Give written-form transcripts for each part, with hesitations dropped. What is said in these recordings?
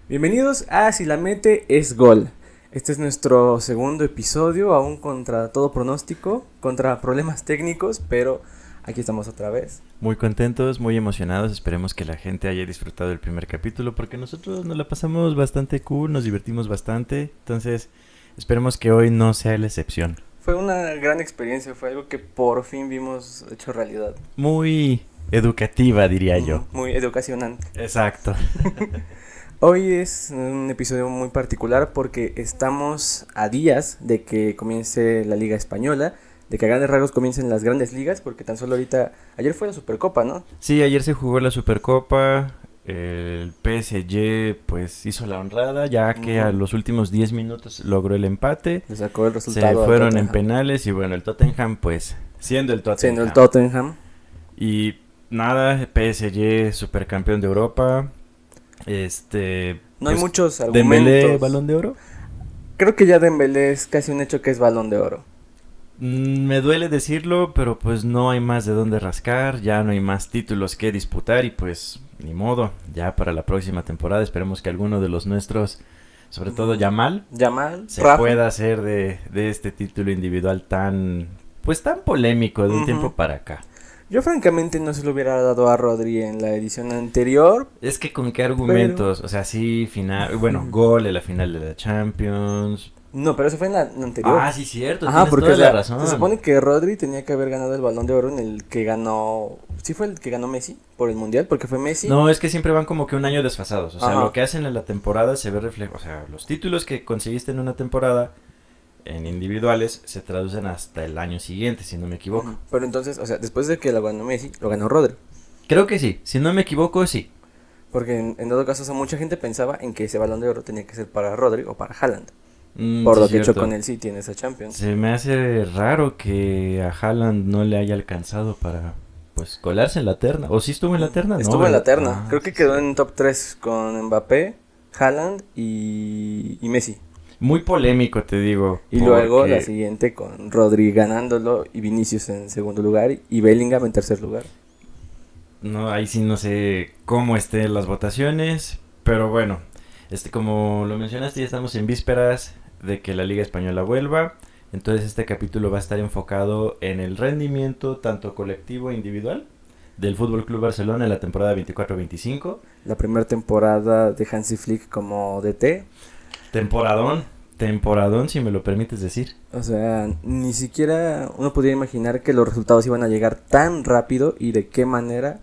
Bienvenidos a Si la mete es gol. Este es nuestro segundo episodio, aún contra todo pronóstico, contra problemas técnicos, pero aquí estamos otra vez. Muy contentos, muy emocionados, esperemos que la gente haya disfrutado el primer capítulo porque nosotros nos la pasamos bastante cool, nos divertimos bastante, entonces esperemos que hoy no sea la excepción. Fue una gran experiencia, fue algo que por fin vimos hecho realidad. Muy educativa, diría yo. Muy educacionante. Exacto. Hoy es un episodio muy particular porque estamos a días de que comience la Liga Española, de que a grandes rasgos comiencen las grandes ligas, porque tan solo ahorita, ayer fue la Supercopa, ¿no? Sí, ayer se jugó la Supercopa, el PSG pues hizo la honrada ya que a los últimos 10 minutos logró el empate. Le sacó el Se resultado al fueron en Tottenham. penales y bueno, el Tottenham pues siendo el Tottenham. Siendo el Tottenham. Y nada, PSG supercampeón de Europa. No hay Pues, muchos Dembélé, argumentos. Balón de Oro. Creo que ya Dembélé es casi un hecho que es Balón de Oro. Me duele decirlo, pero pues no hay más de dónde rascar, ya no hay más títulos que disputar y pues ni modo, ya para la próxima temporada esperemos que alguno de los nuestros, sobre todo Yamal, se Rafa. pueda hacer de este título individual tan polémico de un tiempo para acá. Yo francamente no se lo hubiera dado a Rodri en la edición anterior. Es que con qué argumentos, o sea, sí, final, bueno, gol en la final de la Champions. No, pero eso fue en la anterior. Ah, sí, cierto, Ajá, tienes porque toda la razón. se supone que Rodri tenía que haber ganado el Balón de Oro en el que ganó. Sí, fue el que ganó Messi por el Mundial, porque fue Messi. No, es que siempre van como que un año desfasados, o sea, Ajá. lo que hacen en la temporada se ve reflejado, o sea, los títulos que conseguiste en una temporada en individuales se traducen hasta el año siguiente, si no me equivoco. Pero entonces, o sea, después de que lo ganó Messi, lo ganó Rodri. Creo que sí, si no me equivoco, sí. Porque en dado caso, o sea, mucha gente pensaba en que ese Balón de Oro tenía que ser para Rodri o para Haaland. Por Sí, lo que echó cierto. con el City en esa Champions. Se me hace raro que a Haaland no le haya alcanzado para, pues, colarse en la terna. ¿O sí estuvo en la terna? No, Estuvo en la ¿verdad? terna. Ah, Creo sí, que quedó sí. en top 3 con Mbappé, Haaland y Messi. Muy polémico, te digo. Y luego la Porque siguiente con Rodri ganándolo y Vinicius en segundo lugar y Bellingham en tercer lugar. no, ahí sí no sé cómo estén las votaciones. Pero bueno, como lo mencionaste, ya estamos en vísperas de que la Liga Española vuelva. Entonces este capítulo va a estar enfocado en el rendimiento tanto colectivo e individual del Fútbol Club Barcelona en la temporada 24-25. La primera temporada de Hansi Flick como DT. Temporadón, si me lo permites decir. O sea, ni siquiera uno podía imaginar que los resultados iban a llegar tan rápido y de qué manera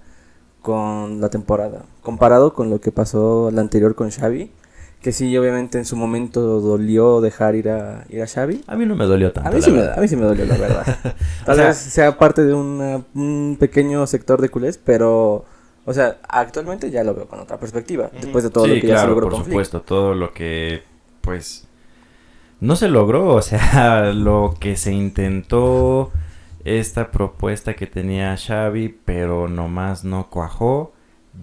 con la temporada. Comparado con lo que pasó la anterior con Xavi, que sí, obviamente en su momento dolió dejar ir a Xavi. A mí no me dolió tanto. A mí sí me dolió, la verdad. Tal vez sea parte de un pequeño sector de culés, pero, o sea, actualmente ya lo veo con otra perspectiva, después de todo sí, lo que claro, ya se logró por con supuesto, todo lo que, pues, no se logró, o sea, lo que se intentó, esta propuesta que tenía Xavi, pero nomás no cuajó,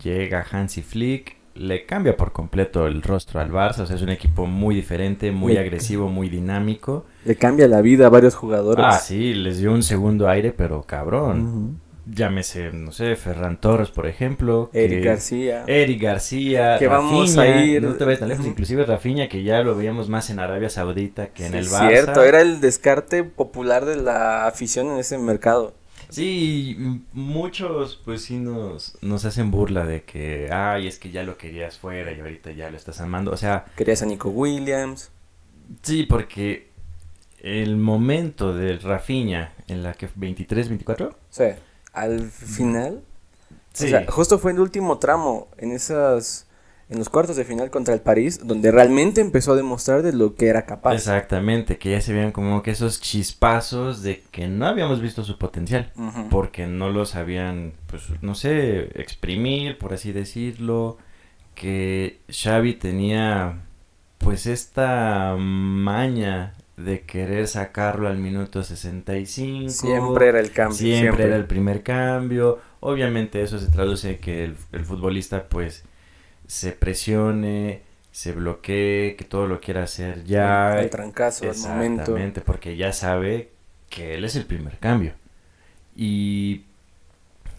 llega Hansi Flick, le cambia por completo el rostro al Barça, o sea, es un equipo muy diferente, muy agresivo, muy dinámico. Le cambia la vida a varios jugadores. Ah, sí, les dio un segundo aire, pero cabrón. Uh-huh. Llámese, no sé, Ferran Torres, por ejemplo. Eric García. Que Rafinha, vamos a ir. No te vayas tan lejos, inclusive Rafinha, que ya lo veíamos más en Arabia Saudita que en el Barça. Cierto, era el descarte popular de la afición en ese mercado. Sí, muchos pues sí nos hacen burla de que, ay, es que ya lo querías fuera y ahorita ya lo estás amando. O sea, querías a Nico Williams. Sí, porque el momento de Rafinha en la que 23, 24. Sí, al final. Sí. O sea, justo fue en el último tramo, en los cuartos de final contra el París, donde realmente empezó a demostrar de lo que era capaz. Exactamente, que ya se veían como que esos chispazos de que no habíamos visto su potencial, porque no lo sabían, pues, no sé, exprimir, por así decirlo, que Xavi tenía, pues, esta maña de querer sacarlo al minuto 65. Siempre era el cambio. Siempre era el primer cambio. Obviamente eso se traduce en que el futbolista, pues, se presione, se bloquee, que todo lo quiera hacer ya. El trancazo al momento. Exactamente, porque ya sabe que él es el primer cambio. Y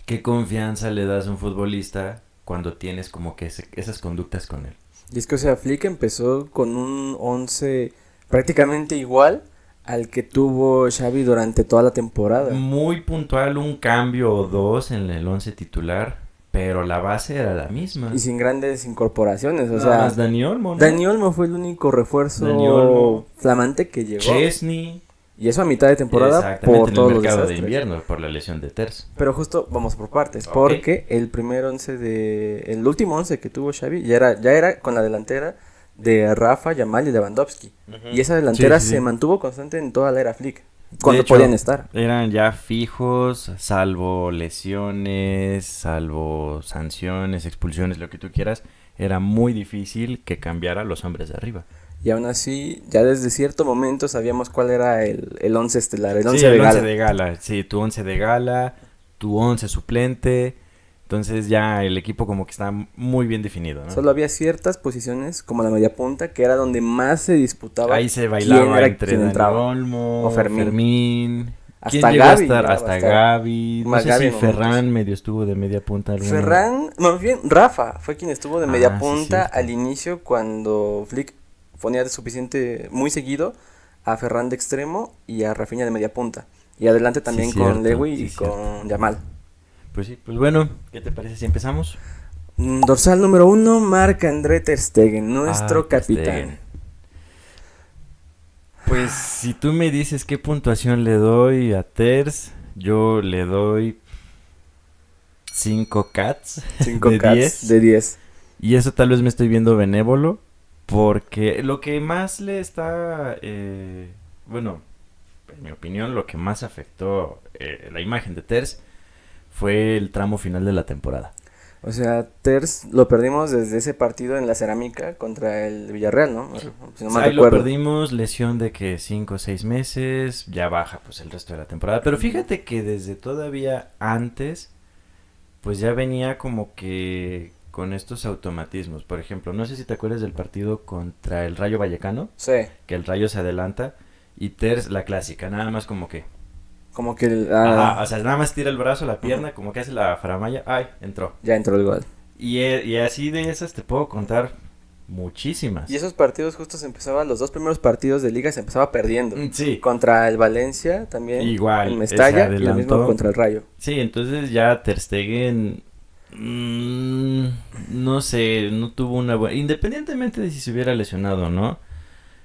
qué confianza le das a un futbolista cuando tienes como que esas conductas con él. Y es que, o sea, Flick empezó con un 11 prácticamente igual al que tuvo Xavi durante toda la temporada. Muy puntual, un cambio o dos en el 11 titular, pero la base era la misma. Y sin grandes incorporaciones, o Nada sea, más Dani Olmo, ¿no? Dani Olmo fue el único refuerzo Dani Olmo. flamante que llegó. Chesney. Y eso a mitad de temporada Exactamente, por en todos el los mercado de desastres. invierno, por la lesión de Terz. Pero justo vamos por partes, Ok. porque el primer 11 el último 11 que tuvo Xavi ya era con la delantera de Rafa, Yamal y Lewandowski. Y esa delantera Sí, sí, sí. se mantuvo constante en toda la era Flick, cuando De hecho, podían estar. Eran ya fijos, salvo lesiones, salvo sanciones, expulsiones, lo que tú quieras. Era muy difícil que cambiara a los hombres de arriba. Y aún así, ya desde cierto momento sabíamos cuál era el 11 estelar, el 11 Sí, de el gala. 11 de gala. Sí, tu 11 de gala, tu 11 suplente. Entonces ya el equipo como que está muy bien definido, ¿no? Solo había ciertas posiciones, como la media punta, que era donde más se disputaba. Ahí se quién bailaba era entre quien Dani entraba. Olmo, O Fermín. Fermín. Hasta ¿Quién llegó a Gavi estar? llegaba Hasta a estar. Gavi. No Más sé Gavi si en momentos. Ferran medio estuvo de media punta. alguno. Ferran, más bien Rafa fue quien estuvo de media Ah, sí, punta cierto. al inicio cuando Flick ponía muy seguido a Ferran de extremo y a Rafinha de media punta. Y adelante también Sí, con cierto, Lewy sí, y cierto. con Yamal. Pues sí, pues bueno, ¿qué te parece si empezamos? Dorsal número 1, Marc-André Ter Stegen, nuestro Ah, Ter capitán. Stegen. Pues si tú me dices qué puntuación le doy a Terz, yo le doy 5 cats 5 de cats 10. de 10. Y eso tal vez me estoy viendo benévolo, porque lo que más le está, bueno, en mi opinión, lo que más afectó la imagen de Terz fue el tramo final de la temporada. O sea, Terz lo perdimos desde ese partido en la Cerámica contra el Villarreal, ¿no? Si no mal Ahí lo recuerdo. perdimos, lesión de que 5 o 6 meses, ya baja pues el resto de la temporada. Pero fíjate que desde todavía antes, pues ya venía como que con estos automatismos. Por ejemplo, no sé si te acuerdas del partido contra el Rayo Vallecano, Sí, que el Rayo se adelanta y Terz la clásica, nada más como que... como que Ajá, o sea, nada más tira el brazo, la pierna, como que hace la faramaya, ¡ay! Entró. ya entró el gol. Y así de esas te puedo contar muchísimas. Y esos partidos justo se empezaban, los dos primeros partidos de liga se empezaba perdiendo. Sí. Contra el Valencia también. Igual, En Mestalla se y lo mismo adelantó. contra el Rayo. Sí, entonces ya Ter Stegen, no sé, no tuvo una buena... Independientemente de si se hubiera lesionado o no,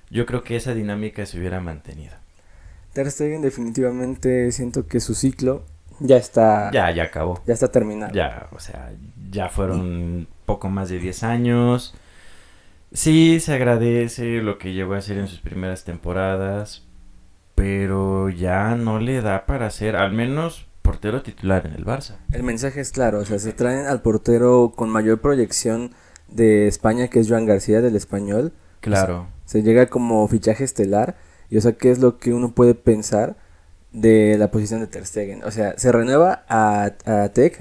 yo creo que esa dinámica se hubiera mantenido. Ter Stegen definitivamente siento que su ciclo ya está Ya acabó. ya está terminado. Ya, o sea, ya fueron poco más de 10 años. Sí, se agradece lo que llegó a hacer en sus primeras temporadas, pero ya no le da para ser, al menos, portero titular en el Barça. El mensaje es claro, o sea, se traen al portero con mayor proyección de España, que es Joan García del Español. Claro. Se llega como fichaje estelar. Y o sea, ¿qué es lo que uno puede pensar de la posición de Ter Stegen? O sea, se renueva a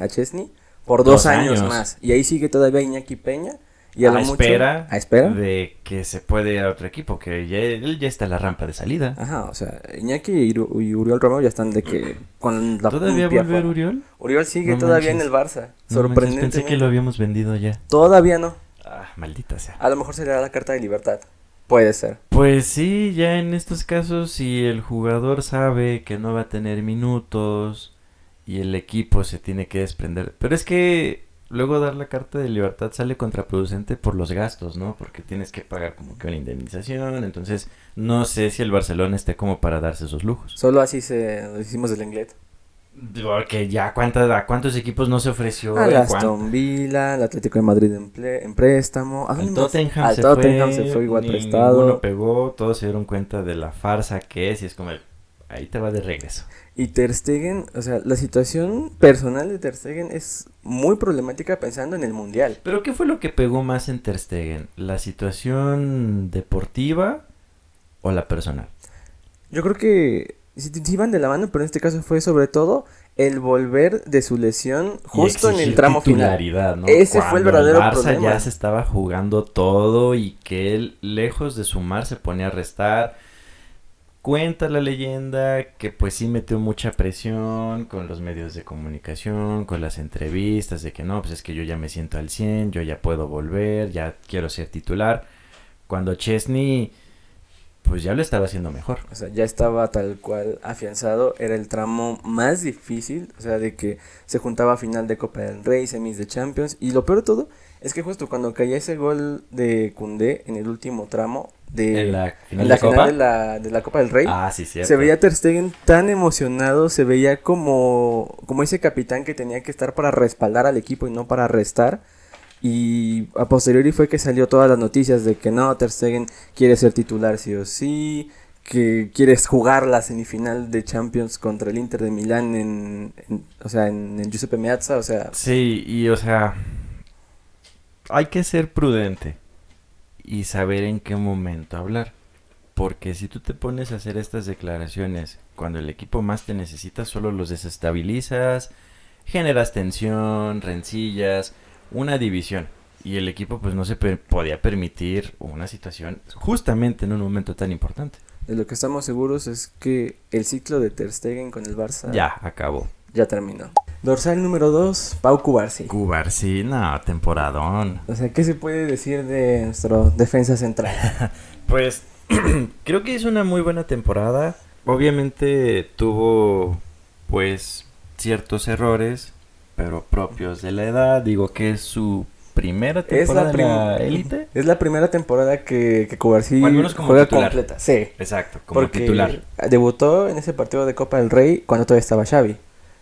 Chesney, por 2 años más. Y ahí sigue todavía Iñaki Peña. Y a espera de que se puede ir a otro equipo, que él ya está en la rampa de salida. Ajá, o sea, Iñaki y Uriol Romeo ya están de que con la ¿Todavía pie volver afuera. Uriol? Uriol sigue No todavía manches. en el Barça, No manches, sorprendentemente. pensé que lo habíamos vendido ya. Todavía no. Ah, maldita sea. A lo mejor se le da la carta de libertad. Puede ser. Pues sí, ya en estos casos, si el jugador sabe que no va a tener minutos y el equipo se tiene que desprender. Pero es que luego dar la carta de libertad sale contraproducente por los gastos, ¿no? Porque tienes que pagar como que una indemnización. Entonces, no sé si el Barcelona esté como para darse esos lujos. Solo así lo hicimos del Lenglet. Porque ya, ¿a cuántos equipos no se ofreció? Al Aston Villa, al Atlético de Madrid en préstamo. Al Tottenham, al Tottenham se fue igual prestado. Ninguno pegó, todos se dieron cuenta de la farsa que es y es como, ahí te va de regreso. Y Ter Stegen, o sea, la situación personal de Ter Stegen es muy problemática pensando en el Mundial. ¿Pero qué fue lo que pegó más en Ter Stegen? ¿La situación deportiva o la personal? Yo creo que sí van de la mano, pero en este caso fue sobre todo el volver de su lesión justo en el tramo final. ¿No? Ese fue el verdadero el Barça problema. Ya se estaba jugando todo y que él, lejos de sumar, se ponía a restar. Cuenta la leyenda que pues sí metió mucha presión con los medios de comunicación, con las entrevistas, de que no, pues es que yo ya me siento al 100, yo ya puedo volver, ya quiero ser titular. Cuando Chesney pues ya lo estaba haciendo mejor. O sea, ya estaba tal cual afianzado, era el tramo más difícil, o sea, de que se juntaba final de Copa del Rey, semis de Champions, y lo peor de todo es que justo cuando caía ese gol de Koundé en el último tramo ¿En la final, en la de, final Copa? de la Copa del Rey, Ah, sí, cierto. se veía a Ter Stegen tan emocionado, se veía como ese capitán que tenía que estar para respaldar al equipo y no para restar. Y a posteriori fue que salió todas las noticias de que no, Ter Stegen quiere ser titular sí o sí, que quiere jugar la semifinal de Champions contra el Inter de Milán o sea, en el Giuseppe Meazza, o sea... Sí, y o sea, hay que ser prudente y saber en qué momento hablar. Porque si tú te pones a hacer estas declaraciones cuando el equipo más te necesita, solo los desestabilizas, generas tensión, rencillas, una división. Y el equipo pues no se podía permitir una situación justamente en un momento tan importante. De lo que estamos seguros es que el ciclo de Ter Stegen con el Barça Ya, acabó. ya terminó. Dorsal número 2, Pau Cubarsí. Cubarsí, no, temporadón. O sea, ¿qué se puede decir de nuestro defensa central? Pues creo que hizo una muy buena temporada. Obviamente tuvo pues ciertos errores, pero propios de la edad. Digo que es su primera temporada en la élite. Es la primera temporada que Cubarsí O al menos como juega titular. completa. Sí. Exacto, como Porque titular. debutó en ese partido de Copa del Rey cuando todavía estaba Xavi.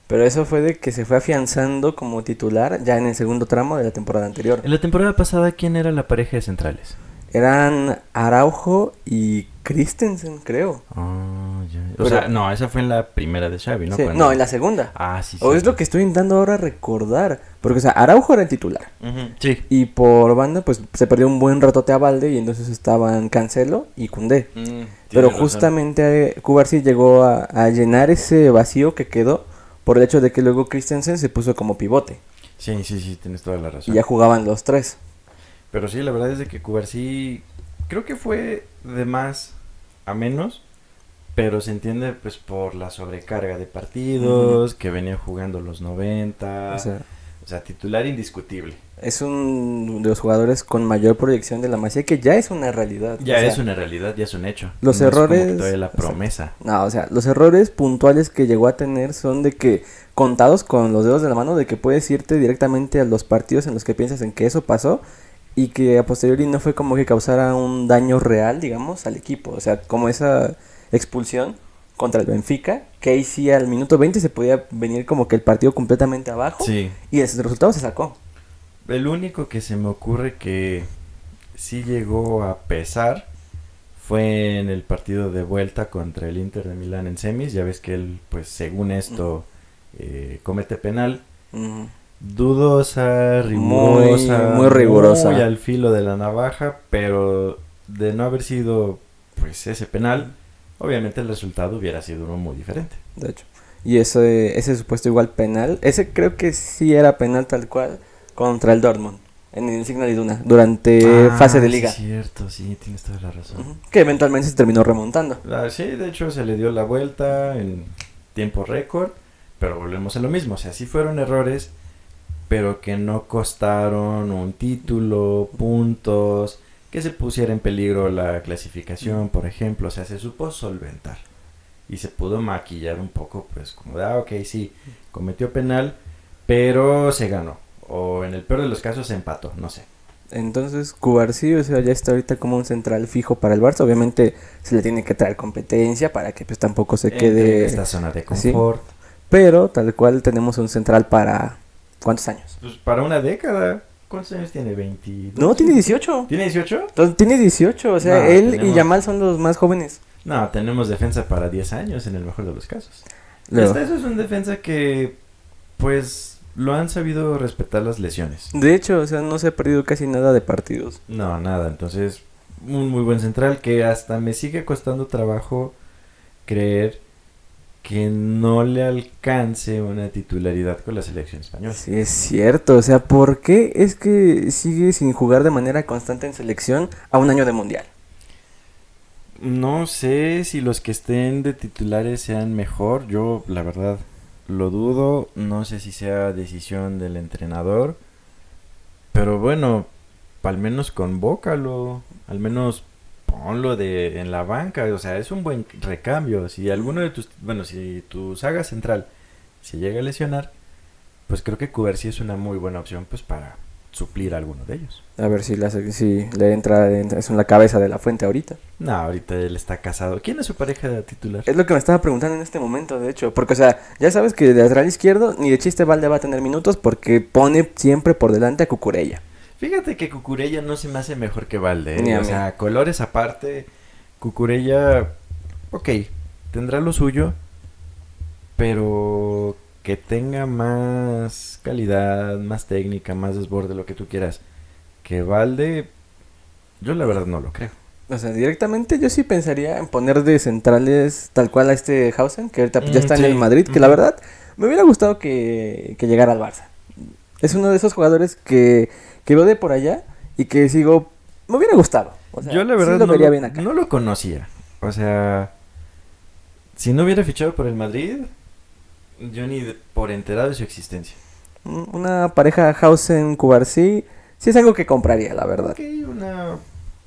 Pero eso fue de que se fue afianzando como titular ya en el segundo tramo de la temporada anterior. En la temporada pasada, ¿quién era la pareja de centrales? Eran Araujo y Christensen, creo. Oh, ya. O Pero- sea, no, esa fue en la primera de Xavi, ¿no? Sí, Cuando- no, en la segunda. Ah, sí, sí. O es lo que estoy intentando ahora recordar. Porque, o sea, Araujo era el titular. Sí. Y por banda, pues se perdió un buen ratote a Balde y entonces estaban Cancelo y Koundé. Pero justamente Cubarsí llegó a llenar ese vacío que quedó por el hecho de que luego Christensen se puso como pivote. Sí, tienes toda la razón. Y ya jugaban los tres. Pero sí, la verdad es de que Cubarsí creo que fue de más a menos, pero se entiende pues por la sobrecarga de partidos, que venía jugando los 90, o sea, titular indiscutible. Es un de los jugadores con mayor proyección de la Masía, que ya es una realidad. Ya o sea, es una realidad, ya es un hecho. Los No es como errores... que todavía la o sea, promesa. no, o sea, los errores puntuales que llegó a tener son de que, contados con los dedos de la mano, de que puedes irte directamente a los partidos en los que piensas en que eso pasó y que a posteriori no fue como que causara un daño real, digamos, al equipo. O sea, como esa expulsión contra el Benfica, que ahí sí al minuto 20 se podía venir como que el partido completamente abajo Sí. y ese resultado se sacó. El único que se me ocurre que sí llegó a pesar fue en el partido de vuelta contra el Inter de Milán en semis. Ya ves que él, pues según esto, comete penal. Mm. Dudosa, rigurosa, muy rigurosa. muy al filo de la navaja, pero de no haber sido pues ese penal, obviamente el resultado hubiera sido uno muy diferente. De hecho. Y ese supuesto igual penal, ese creo que sí era penal tal cual contra el Dortmund en el Signal Iduna durante fase de liga. Sí, cierto, sí, tienes toda la razón. Ujú. Que eventualmente se terminó remontando. Sí, de hecho se le dio la vuelta en tiempo récord, pero volvemos a lo mismo, o sea, sí fueron errores, pero que no costaron un título, puntos, que se pusiera en peligro la clasificación, por ejemplo, o sea, se supo solventar y se pudo maquillar un poco, pues como de, ok, sí, cometió penal, pero se ganó, o en el peor de los casos se empató, no sé. Entonces Cubarsí, o sea, ya está ahorita como un central fijo para el Barça. Obviamente se le tiene que traer competencia para que pues tampoco se quede En esta zona de confort. Sí. Pero tal cual tenemos un central para ¿cuántos años? Pues para una década. ¿Cuántos años tiene? ¿22? No, tiene 18. ¿Tiene 18? Entonces, tiene 18, o sea, No, él tenemos- y Yamal son los más jóvenes. No, tenemos defensa para 10 años en el mejor de los casos. Luego, Hasta eso es un defensa que, pues, lo han sabido respetar las lesiones. de hecho, o sea, no se ha perdido casi nada de partidos. No, nada. Entonces, un muy buen central que hasta me sigue costando trabajo creer que no le alcance una titularidad con la selección española. Sí, es cierto, o sea, ¿por qué es que sigue sin jugar de manera constante en selección a un año de mundial? No sé si los que estén de titulares sean mejor. Yo, la verdad, lo dudo. No sé si sea decisión del entrenador. Pero bueno, al menos convócalo. Al menos ponlo en la banca. O sea, es un buen recambio. Si alguno de tus... Bueno, si tu saga central se llega a lesionar, pues creo que Cubarsí es una muy buena opción pues para suplir a alguno de ellos. A ver si le entra eso en la cabeza de la Fuente ahorita. No, ahorita él está casado. ¿Quién es su pareja titular? Es lo que me estaba preguntando en este momento, de hecho. Porque, o sea, ya sabes que de lateral izquierdo ni de chiste Valde va a tener minutos porque pone siempre por delante a Cucurella. Fíjate que Cucurella no se me hace mejor que Valde, Ni a O mí. sea, colores aparte, Cucurella, ok, tendrá lo suyo, pero que tenga más calidad, más técnica, más desborde, lo que tú quieras. Que Valde, yo la verdad no lo creo. O sea, directamente yo sí pensaría en poner de centrales tal cual a este Hausen, que ahorita pues, ya está en el Sí. Madrid, que la verdad me hubiera gustado que llegara al Barça. Es uno de esos jugadores que veo de por allá y que sigo, me hubiera gustado. O sea, Yo la sí verdad lo vería bien acá. no lo conocía. O sea, si no hubiera fichado por el Madrid, yo ni por enterado de su existencia. Una pareja Hausen-Cubarsí sí es algo que compraría, la verdad. Ok, una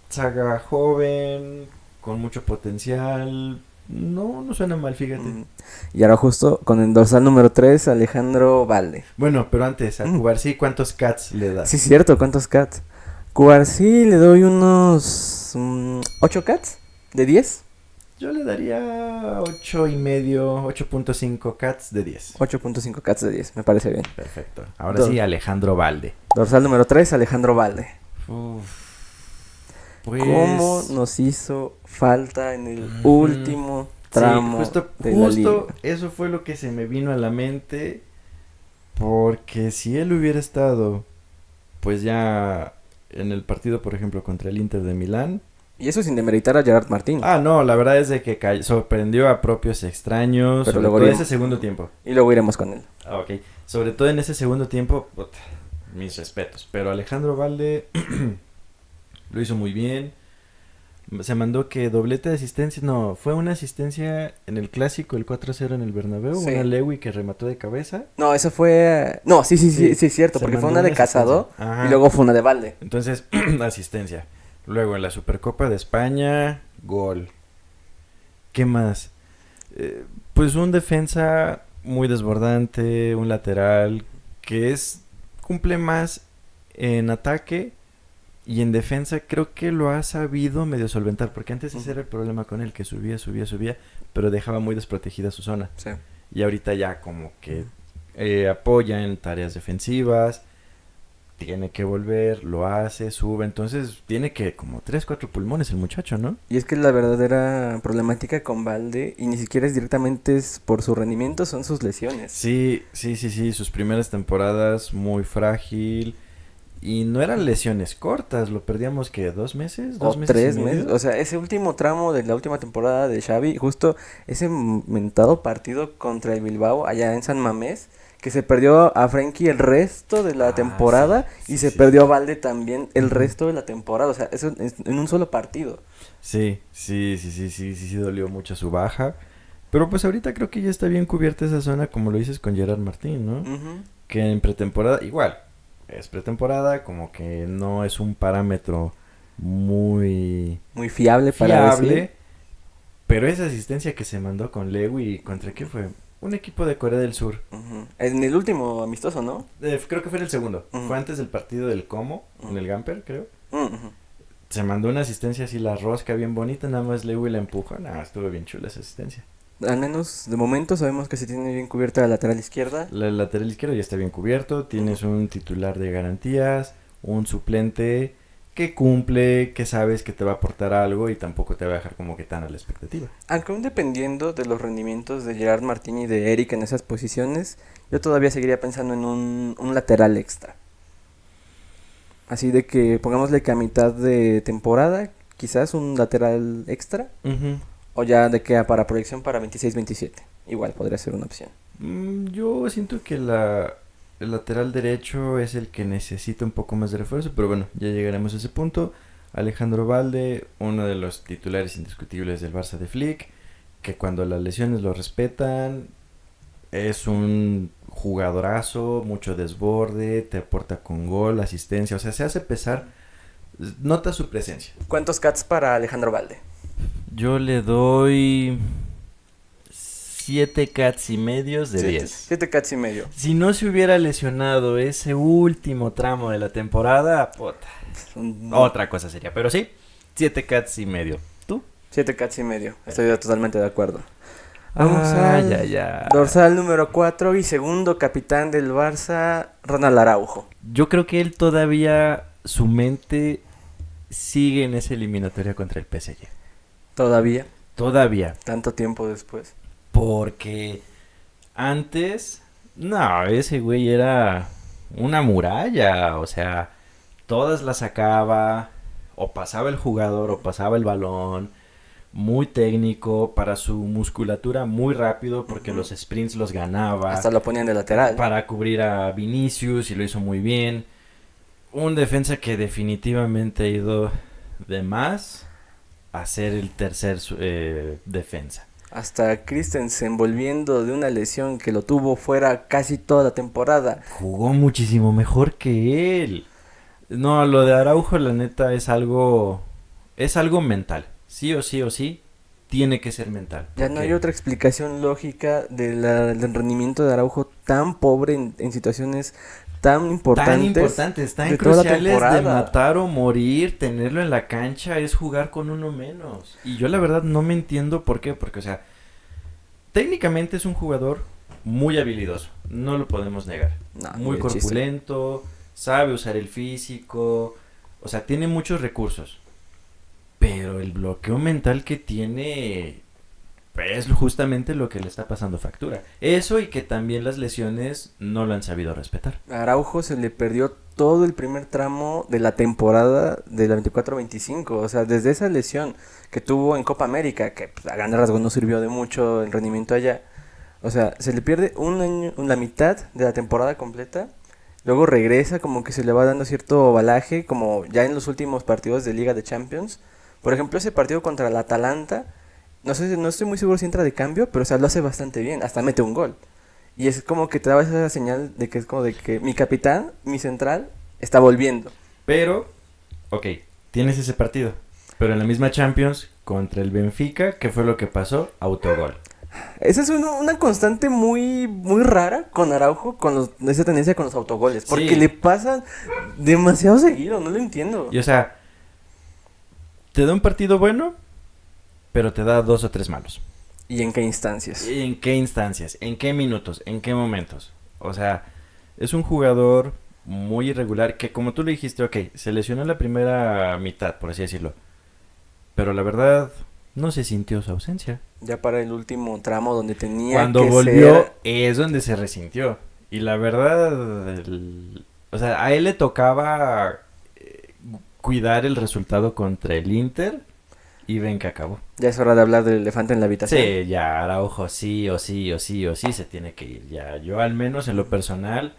saga joven, con mucho potencial. No, no suena mal, fíjate. Y ahora justo con el dorsal número 3, Alejandro Valde. Bueno, pero antes, a Cubarsí, ¿cuántos cats le das? Sí, cierto, ¿cuántos cats? Cubarsí le doy unos 8 cats de 10. Yo le daría 8,5, 8,5 cats de 10. 8.5 cats de 10, me parece bien. Perfecto. Ahora sí, Alejandro Valde. Dorsal número 3, Alejandro Valde. Uf, pues... ¿Cómo nos hizo falta en el último tramo de la liga? Justo eso fue lo que se me vino a la mente. Porque si él hubiera estado, pues ya en el partido, por ejemplo, contra el Inter de Milán. Y eso sin demeritar a Gerard Martín. Ah, no, la verdad es de que sorprendió a propios extraños. Pero Sobre luego todo iremos- ese segundo tiempo. Y luego iremos con él. Ah, ok. Sobre todo en ese segundo tiempo, puta, mis respetos. Pero Alejandro Valde lo hizo muy bien. Se mandó que doblete de asistencia. No, fue una asistencia en el clásico, el 4-0 en el Bernabéu. Sí. Una Lewy que remató de cabeza. No, eso fue... No, sí, cierto, Se porque fue mandó una de una Casado asistencia. Ajá. y luego fue una de Valde. Entonces, asistencia. Luego en la Supercopa de España, gol. ¿Qué más? Pues un defensa muy desbordante, un lateral que cumple más en ataque y en defensa creo que lo ha sabido medio solventar, porque antes ese era el problema con él, que subía, pero dejaba muy desprotegida su zona. Sí. Y ahorita ya como que apoya en tareas defensivas, tiene que volver, lo hace, sube, entonces tiene que como 3, 4 pulmones el muchacho, ¿no? Y es que la verdadera problemática con Valde, y ni siquiera es directamente por su rendimiento, son sus lesiones. Sí, sus primeras temporadas muy frágil y no eran lesiones cortas, lo perdíamos que 2 meses, 2 O meses 3 y medio. meses. O sea, ese último tramo de la última temporada de Xavi, justo ese mentado partido contra el Bilbao allá en San Mamés, que se perdió a Frenkie el resto de la temporada y se perdió a Valde también el resto de la temporada. O sea, eso en un solo partido. Sí, dolió mucho su baja. Pero pues ahorita creo que ya está bien cubierta esa zona, como lo dices con Gerard Martín, ¿no? Que en pretemporada, igual, es pretemporada, como que no es un parámetro muy Muy fiable para decir. pero esa asistencia que se mandó con Lewy, ¿contra qué fue? Un equipo de Corea del Sur. En el último amistoso, ¿no? Creo que fue en el segundo. Fue antes del partido del Como, en el Gamper, creo. Se mandó una asistencia así, la rosca bien bonita, nada más Lewy la empujó. Nada, estuvo bien chula esa asistencia. Al menos de momento sabemos que se tiene bien cubierta la lateral izquierda. La lateral izquierdo ya está bien cubierto. Tienes un titular de garantías, un suplente que cumple, que sabes que te va a aportar algo y tampoco te va a dejar como que tan a la expectativa. Aunque aún dependiendo de los rendimientos de Gerard Martín y de Eric en esas posiciones, yo todavía seguiría pensando en un lateral extra. Así de que pongámosle que a mitad de temporada, quizás un lateral extra. O ya de que para proyección para 26-27. Igual podría ser una opción. Yo siento que el lateral derecho es el que necesita un poco más de refuerzo, pero bueno, ya llegaremos a ese punto. Alejandro Valde, uno de los titulares indiscutibles del Barça de Flick, que cuando las lesiones lo respetan, es un jugadorazo, mucho desborde, te aporta con gol, asistencia, o sea, se hace pesar, nota su presencia. ¿Cuántos cats para Alejandro Valde? Yo le doy 7 cats y medios de 10. 7 cats y medio. Si no se hubiera lesionado ese último tramo de la temporada, puta, otra cosa sería. Pero sí, 7 cats y medio. ¿Tú? 7 cats y medio. Estoy totalmente de acuerdo. Vamos al dorsal número 4 y segundo capitán del Barça, Ronald Araujo. Yo creo que él todavía, su mente sigue en esa eliminatoria contra el PSG. Todavía. Tanto tiempo después. Porque antes, no, ese güey era una muralla, o sea, todas las sacaba, o pasaba el jugador, o pasaba el balón, muy técnico, para su musculatura muy rápido, porque los sprints los ganaba. Hasta lo ponían de lateral. Para cubrir a Vinicius, y lo hizo muy bien. Un defensa que definitivamente ha ido de más a ser el tercer defensa. Hasta Christensen, volviendo de una lesión que lo tuvo fuera casi toda la temporada. Jugó muchísimo mejor que él. No, lo de Araujo, la neta, es algo mental. Sí o sí, tiene que ser mental. Ya no hay otra explicación lógica del rendimiento de Araujo tan pobre en situaciones tan importantes, tan cruciales de matar o morir, tenerlo en la cancha es jugar con uno menos. Y yo la verdad no me entiendo por qué, porque o sea, técnicamente es un jugador muy habilidoso, no lo podemos negar. Muy corpulento, sabe usar el físico, o sea, tiene muchos recursos. Pero el bloqueo mental que tiene es justamente lo que le está pasando factura. Eso, y que también las lesiones no lo han sabido respetar. A Araujo se le perdió todo el primer tramo de la temporada de la 24-25. O sea, desde esa lesión que tuvo en Copa América, que pues, a grandes rasgos no sirvió de mucho el rendimiento allá. O sea, se le pierde un año, la mitad de la temporada completa. Luego regresa, como que se le va dando cierto balaje, como ya en los últimos partidos de Liga de Champions. Por ejemplo, ese partido contra el Atalanta, no estoy muy seguro si entra de cambio, pero o sea, lo hace bastante bien, hasta mete un gol. Y es como que te daba esa señal de que es como de que mi capitán, mi central, está volviendo. Pero, ok, tienes ese partido, pero en la misma Champions contra el Benfica, ¿qué fue lo que pasó? Autogol. Esa es una constante muy rara con Araujo, esa tendencia con los autogoles, porque le pasan demasiado seguido, no lo entiendo. Y o sea, te da un partido bueno, pero te da 2 o 3 malos. ¿Y en qué instancias? ¿En qué instancias? ¿En qué minutos? ¿En qué momentos? O sea, es un jugador muy irregular que, como tú le dijiste, ok, se lesionó en la primera mitad, por así decirlo. Pero la verdad, no se sintió su ausencia. Ya para el último tramo donde tenía Cuando que volvió, es donde se resintió. Y la verdad, o sea, a él le tocaba cuidar el resultado contra el Inter, y ven que acabó. Ya es hora de hablar del elefante en la habitación. Sí, ya Araujo sí o sí se tiene que ir. Ya, yo al menos en lo personal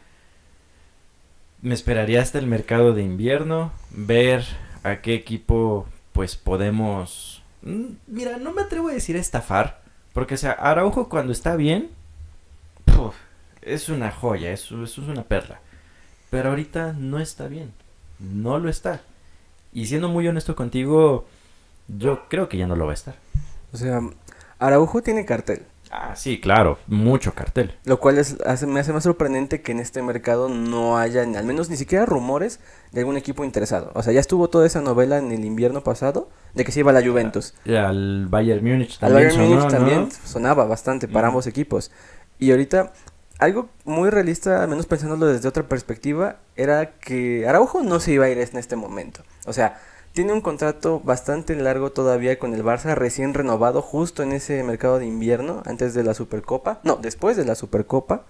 me esperaría hasta el mercado de invierno, ver a qué equipo pues podemos... Mira, no me atrevo a decir estafar, porque o sea, Araujo cuando está bien, es una joya, eso es una perla. Pero ahorita no está bien, no lo está. Y siendo muy honesto contigo, yo creo que ya no lo va a estar. O sea, Araujo tiene cartel. Ah, sí, claro, mucho cartel. Lo cual me hace más sorprendente que en este mercado no haya, al menos ni siquiera rumores de algún equipo interesado. O sea, ya estuvo toda esa novela en el invierno pasado de que se iba a la Juventus. Al Bayern Múnich también. Al Bayern Múnich también sonaba bastante para ambos equipos. Y ahorita, algo muy realista, al menos pensándolo desde otra perspectiva, era que Araujo no se iba a ir en este momento. O sea, tiene un contrato bastante largo todavía con el Barça, recién renovado justo en ese mercado de invierno, antes de la Supercopa. No, después de la Supercopa.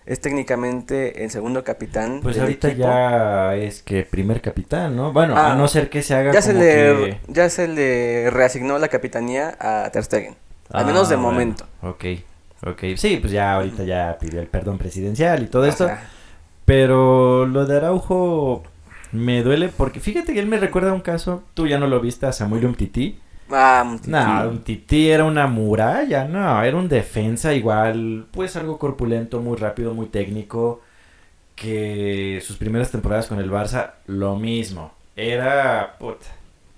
Es técnicamente el segundo capitán pues del ahorita equipo. Ya es que primer capitán, ¿no? Bueno, a no ser que se haga ya Ya se le reasignó la capitanía a Ter Stegen. Al menos de momento. Ok. Sí, pues ya ahorita ya pidió el perdón presidencial y todo esto. Pero lo de Araujo... Me duele porque fíjate que él me recuerda a un caso, tú ya no lo viste, a Samuel Umtiti. Umtiti. No, Umtiti era una muralla, no, era un defensa igual, pues algo corpulento, muy rápido, muy técnico, que sus primeras temporadas con el Barça, lo mismo, era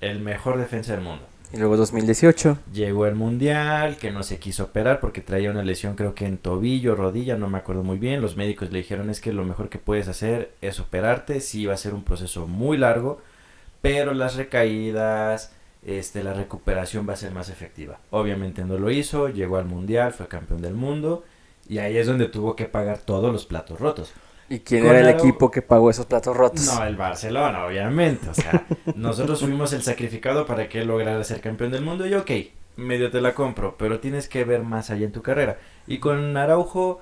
el mejor defensa del mundo. Y luego 2018. Llegó el Mundial, que no se quiso operar porque traía una lesión creo que en tobillo, rodilla, no me acuerdo muy bien. Los médicos le dijeron es que lo mejor que puedes hacer es operarte. Sí, va a ser un proceso muy largo, pero las recaídas, la recuperación va a ser más efectiva. Obviamente no lo hizo, llegó al Mundial, fue campeón del mundo y ahí es donde tuvo que pagar todos los platos rotos. ¿Y quién era el equipo que pagó esos platos rotos? No, el Barcelona, obviamente. O sea, nosotros fuimos el sacrificado para que él lograra ser campeón del mundo. Y ok, medio te la compro, pero tienes que ver más allá en tu carrera. Y con Araujo,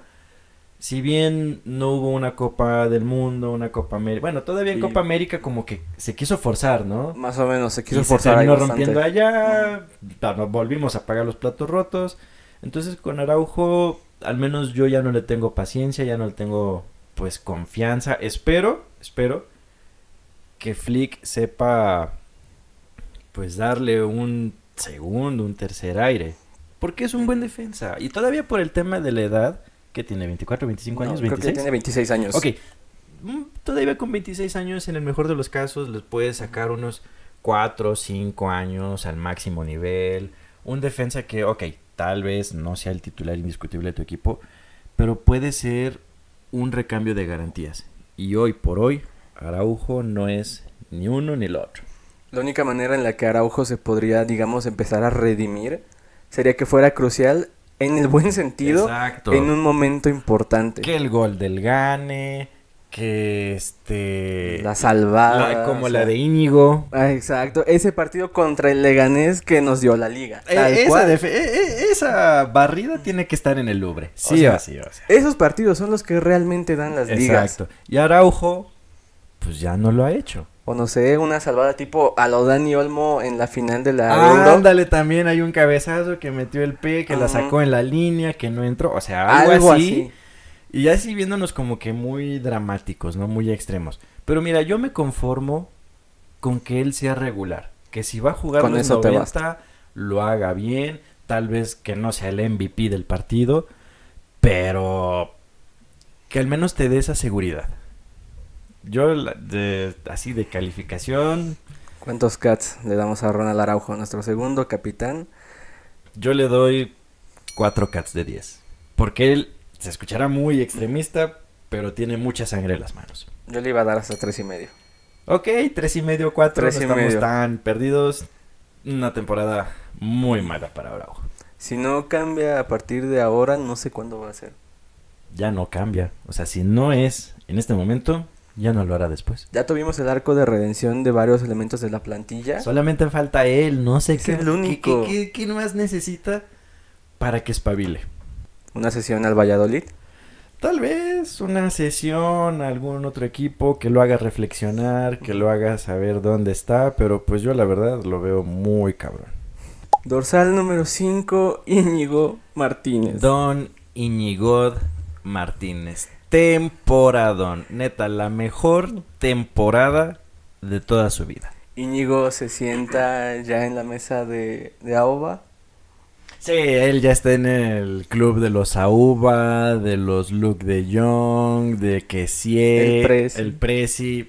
si bien no hubo una Copa del Mundo, una Copa América... Bueno, todavía en Copa América como que se quiso forzar, ¿no? Más o menos, se quiso y forzar. Se terminó rompiendo allá, volvimos a pagar los platos rotos. Entonces con Araujo, al menos yo ya no le tengo paciencia, ya no le tengo... pues confianza, espero que Flick sepa pues darle un segundo, un tercer aire, porque es un buen defensa, y todavía por el tema de la edad, que tiene 24, 25 años, 26. Creo que tiene 26 años. Ok, todavía con 26 años, en el mejor de los casos, les puedes sacar unos 4, 5 años al máximo nivel, un defensa que, ok, tal vez no sea el titular indiscutible de tu equipo, pero puede ser un recambio de garantías. Y hoy por hoy, Araujo no es ni uno ni el otro. La única manera en la que Araujo se podría, digamos, empezar a redimir sería que fuera crucial en el buen sentido. Exacto. En un momento importante. Que el gol del Gane, que la salvada. Como la de Íñigo. Exacto, ese partido contra el Leganés que nos dio la liga. Esa barrida tiene que estar en el Louvre. Sí o sí. Esos partidos son los que realmente dan las ligas. Exacto. Y Araujo, pues ya no lo ha hecho. O no sé, una salvada tipo a lo Dani Olmo en la final de la Euro. Ándale, también hay un cabezazo que metió el pie, que la sacó en la línea, que no entró. O sea, algo así. Y ya así viéndonos como que muy dramáticos, ¿no? Muy extremos. Pero mira, yo me conformo con que él sea regular. Que si va a jugar con los eso 90, lo haga bien. Tal vez que no sea el MVP del partido. Pero que al menos te dé esa seguridad. Yo, así de calificación... ¿Cuántos cats le damos a Ronald Araujo, nuestro segundo capitán? Yo le doy 4 cats de 10. Porque él... se escuchará muy extremista, pero tiene mucha sangre en las manos. Yo le iba a dar hasta 3.5. Ok, 3.5, 4, no estamos 3.5. tan perdidos. Una temporada muy mala para Araujo. Si no cambia a partir de ahora, no sé cuándo va a ser. Ya no cambia. O sea, si no es en este momento, ya no lo hará después. Ya tuvimos el arco de redención de varios elementos de la plantilla. Solamente falta él, no sé qué. Es el único. ¿Qué más necesita para que espabile? ¿Una sesión al Valladolid? Tal vez una sesión a algún otro equipo que lo haga reflexionar, que lo haga saber dónde está, pero pues yo la verdad lo veo muy cabrón. Dorsal número 5, Íñigo Martínez. Don Íñigo Martínez. Temporadón. Neta, la mejor temporada de toda su vida. Íñigo se sienta ya en la mesa de AOVA. Sí, él ya está en el club de los Auba, de los Luke de Jong, de Kessie, el Presi.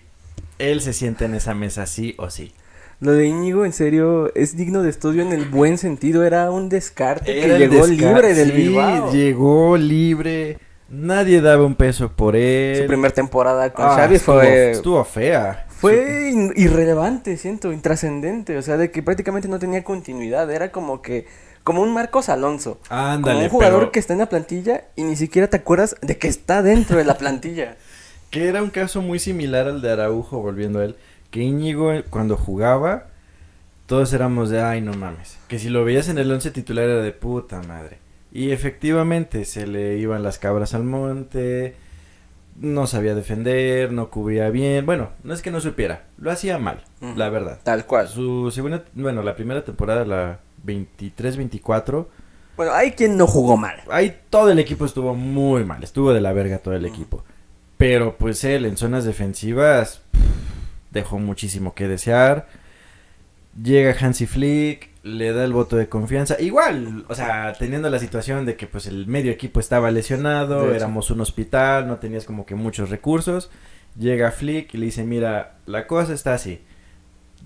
Él se sienta en esa mesa sí o sí. Lo de Íñigo, en serio, es digno de estudio en el buen sentido. Era un descarte que llegó libre del Bilbao. Llegó libre. Nadie daba un peso por él. Su primera temporada con Xavi estuvo fea. Fue irrelevante, siento, intrascendente. O sea, de que prácticamente no tenía continuidad. Era como un Marcos Alonso. Ándale, como un jugador que está en la plantilla y ni siquiera te acuerdas de que está dentro de la plantilla. Que era un caso muy similar al de Araujo, volviendo a él. Que Íñigo, cuando jugaba, todos éramos de, ay, no mames. Que si lo veías en el 11 titular era de puta madre. Y efectivamente, se le iban las cabras al monte, no sabía defender, no cubría bien. Bueno, no es que no supiera, lo hacía mal, la verdad. Tal cual. La primera temporada, la 23-24. Bueno, hay quien no jugó mal. Ahí todo el equipo estuvo muy mal, estuvo de la verga todo el equipo. Pero pues él en zonas defensivas dejó muchísimo que desear. Llega Hansi Flick, le da el voto de confianza. Igual, o sea, teniendo la situación de que pues el medio equipo estaba lesionado, éramos un hospital, no tenías como que muchos recursos. Llega Flick y le dice, mira, la cosa está así.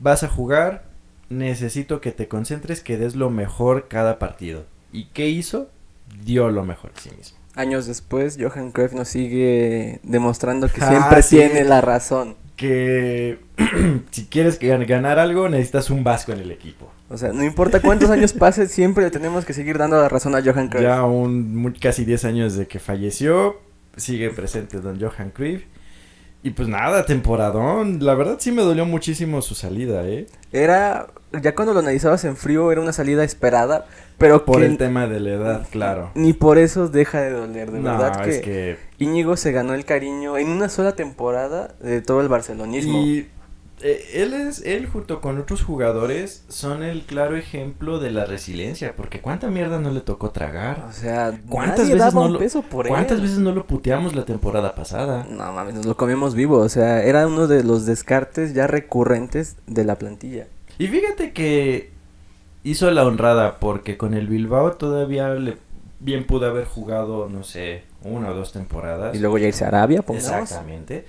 Vas a jugar, necesito que te concentres, que des lo mejor cada partido. ¿Y qué hizo? Dio lo mejor de sí mismo. Años después, Johan Cruyff nos sigue demostrando que siempre tiene la razón. Que si quieres ganar algo, necesitas un vasco en el equipo. O sea, no importa cuántos años pasen, siempre le tenemos que seguir dando la razón a Johan Cruyff. Ya casi 10 años de que falleció, sigue presente don Johan Cruyff. Y pues nada, temporadón. La verdad sí me dolió muchísimo su salida, Era, ya cuando lo analizabas en frío, era una salida esperada, pero por que el tema de la edad, claro. Ni por eso deja de doler, de No, verdad es que Íñigo se ganó el cariño en una sola temporada de todo el barcelonismo. Y él junto con otros jugadores son el claro ejemplo de la resiliencia, porque cuánta mierda no le tocó tragar. O sea, ¿Cuántas nadie veces daba no un peso por ¿Cuántas él? veces no lo puteamos la temporada pasada? No mames, nos lo comimos vivo, o sea, era uno de los descartes ya recurrentes de la plantilla. Y fíjate que hizo la honrada, porque con el Bilbao todavía bien pudo haber jugado, no sé, 1 o 2 temporadas. Y luego ya irse a Arabia, pongamos. Exactamente.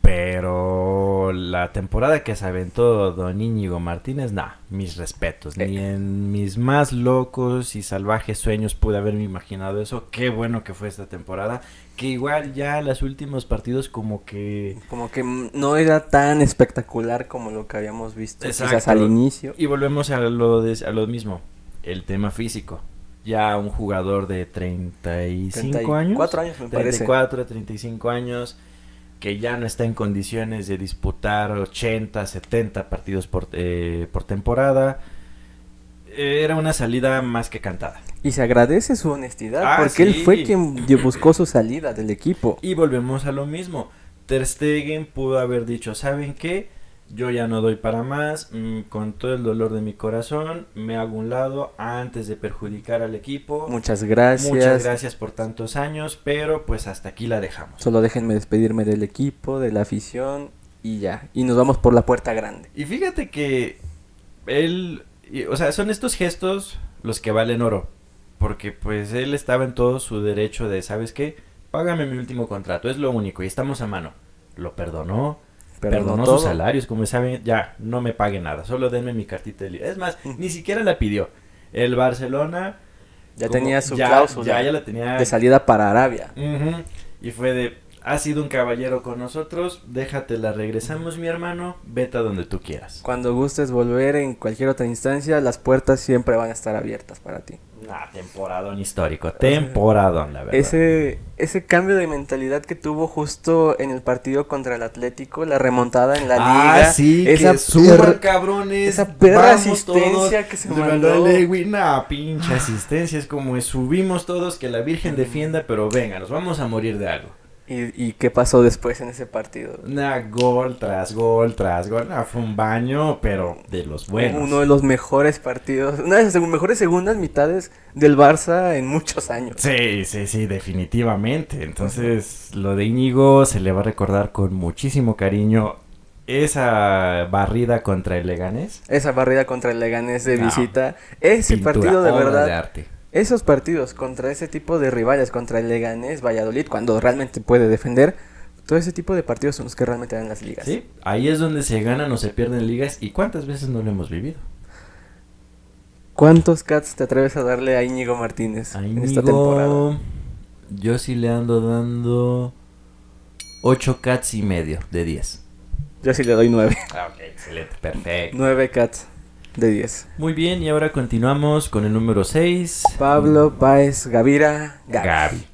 Pero la temporada que se aventó don Íñigo Martínez, mis respetos. Ni en mis más locos y salvajes sueños pude haberme imaginado eso. Qué bueno que fue esta temporada. Que igual ya los últimos partidos como que no era tan espectacular como lo que habíamos visto. Exacto. Quizás al inicio. Y volvemos a lo mismo. El tema físico. Ya un jugador de 35 años. 4 años me parece. 34, 35 años. Que ya no está en condiciones de disputar 80, 70 partidos por temporada. Era una salida más que cantada. Y se agradece su honestidad, porque él fue quien buscó su salida del equipo. Y volvemos a lo mismo. Ter Stegen pudo haber dicho, ¿saben qué? Yo ya no doy para más, con todo el dolor de mi corazón, me hago un lado antes de perjudicar al equipo. Muchas gracias. Muchas gracias por tantos años, pero pues hasta aquí la dejamos. Solo déjenme despedirme del equipo, de la afición y ya. Y nos vamos por la puerta grande. Y fíjate que él, o sea, son estos gestos los que valen oro. Porque pues él estaba en todo su derecho de, ¿sabes qué? Págame mi último contrato, es lo único y estamos a mano. Lo perdonó. Perdonó sus salarios, como saben, ya, no me pague nada, solo denme mi cartita de libre. Es más, ni siquiera la pidió. El Barcelona ya tenía su cláusula ya la tenía de salida para Arabia. Y fue de, has sido un caballero con nosotros, déjatela, regresamos mi hermano, vete a donde tú quieras. Cuando gustes volver en cualquier otra instancia, las puertas siempre van a estar abiertas para ti. Temporadón histórico, temporadón, la verdad. Ese cambio de mentalidad que tuvo justo en el partido contra el Atlético, la remontada en la liga. Sí, esa que suban, cabrones. Esa perra asistencia que se mandó. Pinche asistencia, es como subimos todos, que la Virgen defienda, pero venga, nos vamos a morir de algo. ¿Y qué pasó después en ese partido? Gol tras gol tras gol. Fue un baño, pero de los buenos. Uno de los mejores partidos, una de las mejores segundas mitades del Barça en muchos años. Sí, definitivamente. Entonces, lo de Íñigo se le va a recordar con muchísimo cariño. Esa barrida contra el Leganés. De visita. Ese partido de verdad. De arte. Esos partidos contra ese tipo de rivales, contra el Leganés, Valladolid, cuando realmente puede defender, todo ese tipo de partidos son los que realmente dan las ligas. Sí, ahí es donde se ganan o se pierden ligas. ¿Y cuántas veces no lo hemos vivido? ¿Cuántos cats te atreves a darle a Íñigo Martínez en esta temporada? Yo sí le ando dando 8 cats y medio de 10. Yo sí le doy 9. Ok, excelente, perfecto. 9 cats de 10. Muy bien, y ahora continuamos con el número 6. Pablo Páez Gavira Gavi.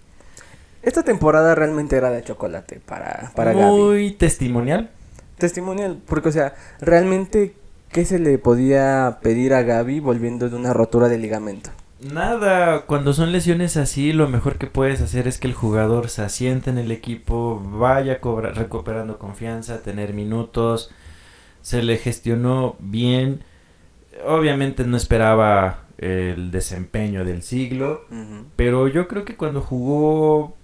Esta temporada realmente era de chocolate para Gavi. Muy testimonial. Testimonial, porque o sea, realmente, ¿qué se le podía pedir a Gavi volviendo de una rotura de ligamento? Nada, cuando son lesiones así, lo mejor que puedes hacer es que el jugador se asiente en el equipo, vaya recuperando confianza, tener minutos. Se le gestionó bien. Obviamente no esperaba el desempeño del siglo, pero yo creo que cuando jugó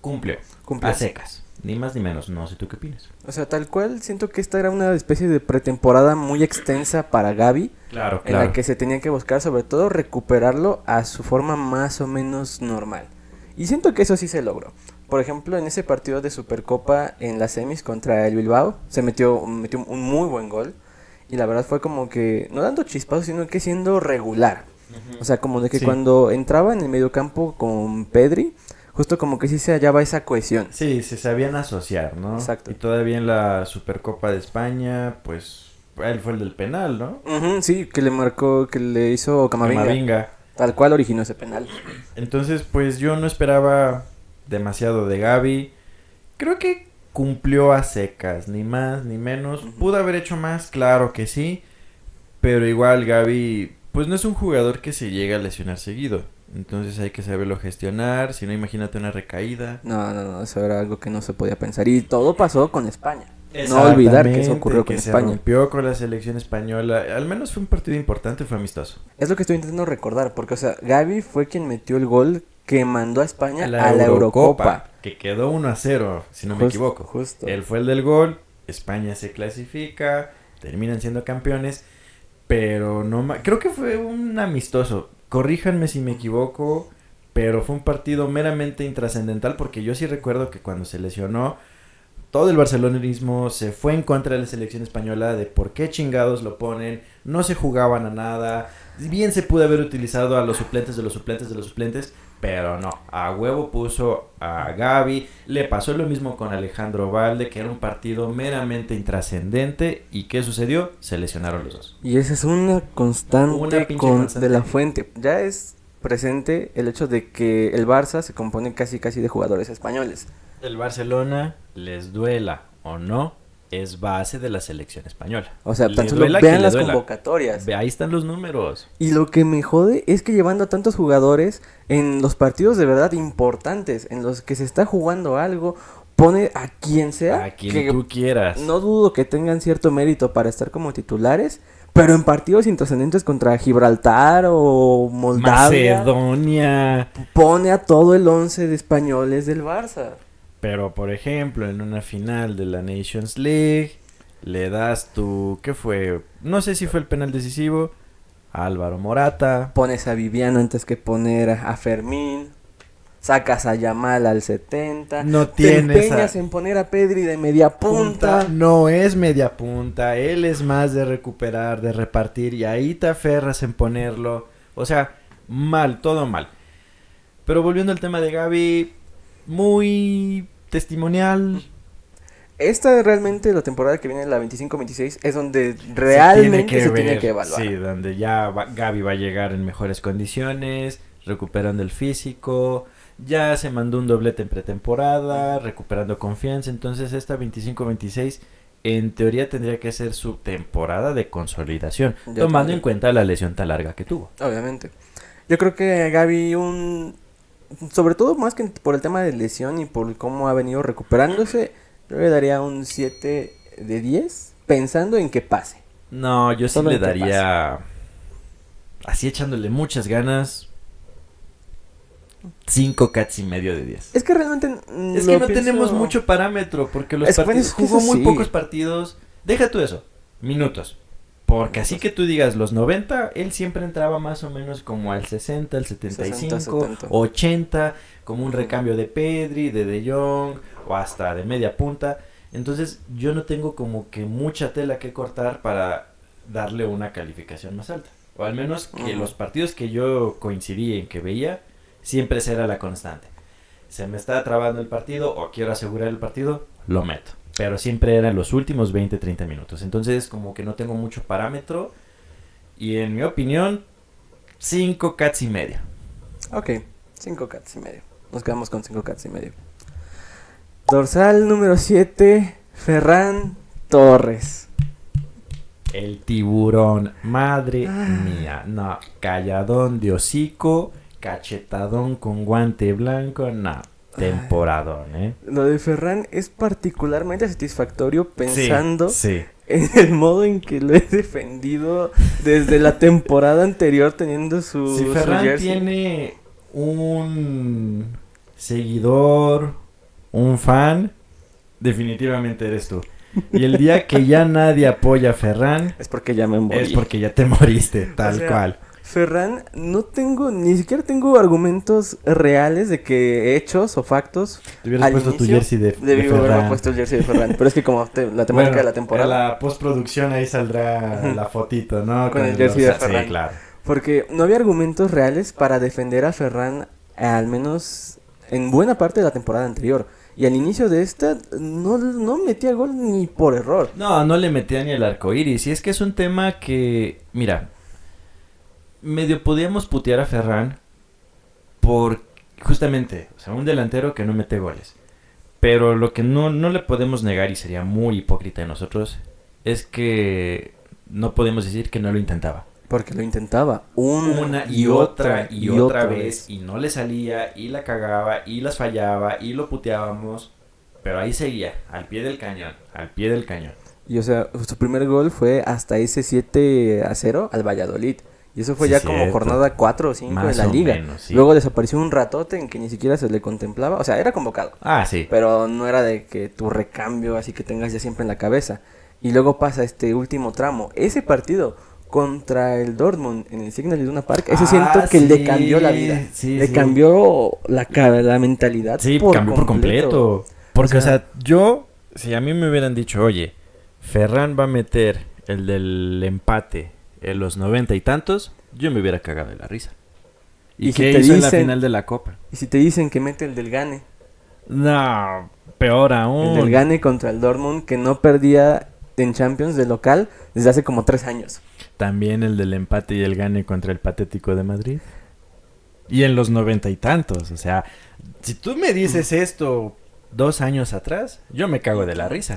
cumplió. A secas. Ni más ni menos, no sé tú qué opinas. O sea, tal cual, siento que esta era una especie de pretemporada muy extensa para Gavi, Claro, en la que se tenía que buscar sobre todo recuperarlo a su forma más o menos normal. Y siento que eso sí se logró. Por ejemplo, en ese partido de Supercopa en las semis contra el Bilbao, metió un muy buen gol. Y la verdad fue como que, no dando chispazos, sino que siendo regular. O sea, como de que Sí. cuando entraba en el mediocampo con Pedri, justo como que sí se hallaba esa cohesión. Sí, se sabían asociar, ¿no? Exacto. Y todavía en la Supercopa de España, pues él fue el del penal, ¿no? Ujú, sí, que le marcó, que le hizo Camavinga. Camavinga. Tal cual originó ese penal. Entonces, pues yo no esperaba demasiado de Gavi. Creo que cumplió a secas, ni más ni menos. Ujú. Pudo haber hecho más, claro que sí. Pero igual Gavi, pues no es un jugador que se llega a lesionar seguido. Entonces hay que saberlo gestionar. Si no, imagínate una recaída. No, eso era algo que no se podía pensar. Y todo pasó con España. No olvidar que eso ocurrió con que se España. rompió con la selección española. Al menos fue un partido importante, fue amistoso. Es lo que estoy intentando recordar, porque, o sea, Gavi fue quien metió el gol que mandó a España a la Eurocopa. Que quedó 1-0, si no me Justo, equivoco. justo. Él fue el del gol, España se clasifica, terminan siendo campeones, pero no creo que fue un amistoso. Corríjanme si me equivoco, pero fue un partido meramente intrascendental porque yo sí recuerdo que cuando se lesionó todo el barcelonismo se fue en contra de la selección española de por qué chingados lo ponen, no se jugaban a nada, bien se pudo haber utilizado a los suplentes de los suplentes de los suplentes, pero no, a huevo puso a Gavi, le pasó lo mismo con Alejandro Valde, que era un partido meramente intrascendente, ¿y qué sucedió? Se lesionaron los dos. Y esa es una constante Una pinche con constante. de la Fuente. Ya es presente el hecho de que el Barça se compone casi de jugadores españoles. El Barcelona, les duela o no, es base de la selección española. O sea, Le tan solo duela que vean le las duela. convocatorias. Ahí están los números. Y lo que me jode es que llevando a tantos jugadores en los partidos de verdad importantes, en los que se está jugando algo, pone a quien sea, A quien que tú quieras. no dudo que tengan cierto mérito para estar como titulares, pero en partidos intrascendentes contra Gibraltar o Moldavia, Macedonia. pone a todo el 11 de españoles del Barça. Pero, por ejemplo, en una final de la Nations League, le das tu... ¿Qué fue? No sé si fue el penal decisivo. A Álvaro Morata. Pones a Viviano antes que poner a Fermín. Sacas a Yamal al 70. No Te tienes empeñas en poner a Pedri de media punta. No es media punta. Él es más de recuperar, de repartir. Y ahí te aferras en ponerlo. O sea, mal, todo mal. Pero volviendo al tema de Gavi, muy testimonial. Esta realmente la temporada que viene, la 25-26, es donde realmente se tiene que evaluar. Sí, donde ya Gavi va a llegar en mejores condiciones, recuperando el físico, ya se mandó un doblete en pretemporada, recuperando confianza, entonces esta 25-26 en teoría tendría que ser su temporada de consolidación, Ya tomando también. en cuenta la lesión tan larga que tuvo. Obviamente. Yo creo que Gavi sobre todo más que por el tema de lesión y por cómo ha venido recuperándose, yo le daría un 7 de 10 pensando en que pase. No, yo sí Solo le en que daría, así echándole muchas ganas, 5 cats y medio de 10. Es que realmente Es que no tenemos mucho parámetro porque los partidos es que jugó eso muy sí. pocos partidos. Deja tú eso, minutos. Porque así que tú digas los 90, él siempre entraba más o menos como al 60, al 75, 60, 80, como un recambio de Pedri, de Jong o hasta de media punta. Entonces yo no tengo como que mucha tela que cortar para darle una calificación más alta. O al menos que Ujú. los partidos que yo coincidí en que veía, siempre esa era la constante. Se me está trabando el partido o quiero asegurar el partido, lo meto. Pero siempre eran los últimos 20-30 minutos. Entonces como que no tengo mucho parámetro. Y en mi opinión, 5 cats y medio. Ok, 5 cats y medio. Nos quedamos con 5 cats y medio. Dorsal número 7, Ferran Torres. El tiburón, madre mía. No, calladón de hocico, cachetadón con guante blanco, no. Temporadón, Lo de Ferran es particularmente satisfactorio pensando Sí. en el modo en que lo he defendido desde la temporada anterior teniendo su Si Ferran jersey. tiene un seguidor, un fan, definitivamente eres tú. Y el día que ya nadie apoya a Ferran, Es porque ya me morí. es porque ya te moriste, tal O sea, cual. Ferran, ni siquiera tengo argumentos reales de que hechos o factos. Te hubieras al puesto tu inicio, jersey de debí haberme Ferran. puesto el jersey de Ferran. Pero es que como la temática Bueno, de la temporada. en la postproducción ahí saldrá Ujú. la fotito, ¿no? Con el jersey de Sí, Ferran. claro. Porque no había argumentos reales para defender a Ferran, al menos en buena parte de la temporada anterior. Y al inicio de esta, no metía gol ni por error. No le metía ni el arco iris. Y es que es un tema que, mira, medio podíamos putear a Ferran por justamente, o sea, un delantero que no mete goles. Pero lo que no le podemos negar, y sería muy hipócrita de nosotros, es que no podemos decir que no lo intentaba. Porque lo intentaba Una y otra vez, y no le salía, y la cagaba, y las fallaba, y lo puteábamos, pero ahí seguía, al pie del cañón. Y o sea, su primer gol fue hasta ese 7-0 al Valladolid. Y eso fue Sí, ya como cierto. jornada 4 o 5 de Más la o liga. menos, sí. Luego desapareció un ratote en que ni siquiera se le contemplaba. O sea, era convocado. Ah, sí. Pero no era de que tu recambio así que tengas ya siempre en la cabeza. Y luego pasa este último tramo. Ese partido contra el Dortmund en el Signal Iduna Park, ese siento que sí, le cambió la vida. sí, le sí. cambió la mentalidad. Sí, cambió por completo. Porque, O sea, si a mí me hubieran dicho, oye, Ferran va a meter el del empate en los 90 y tantos, yo me hubiera cagado de la risa. ¿Y Y si qué te hizo en la dicen- final de la Copa? Y si te dicen que mete el del Gane. No, peor El aún. del Gane contra el Dortmund, que no perdía en Champions de local desde hace como 3 años. También el del empate y el gane contra el Patético de Madrid. Y en los 90 y tantos. O sea, si tú me dices esto 2 años atrás, yo me cago de la risa.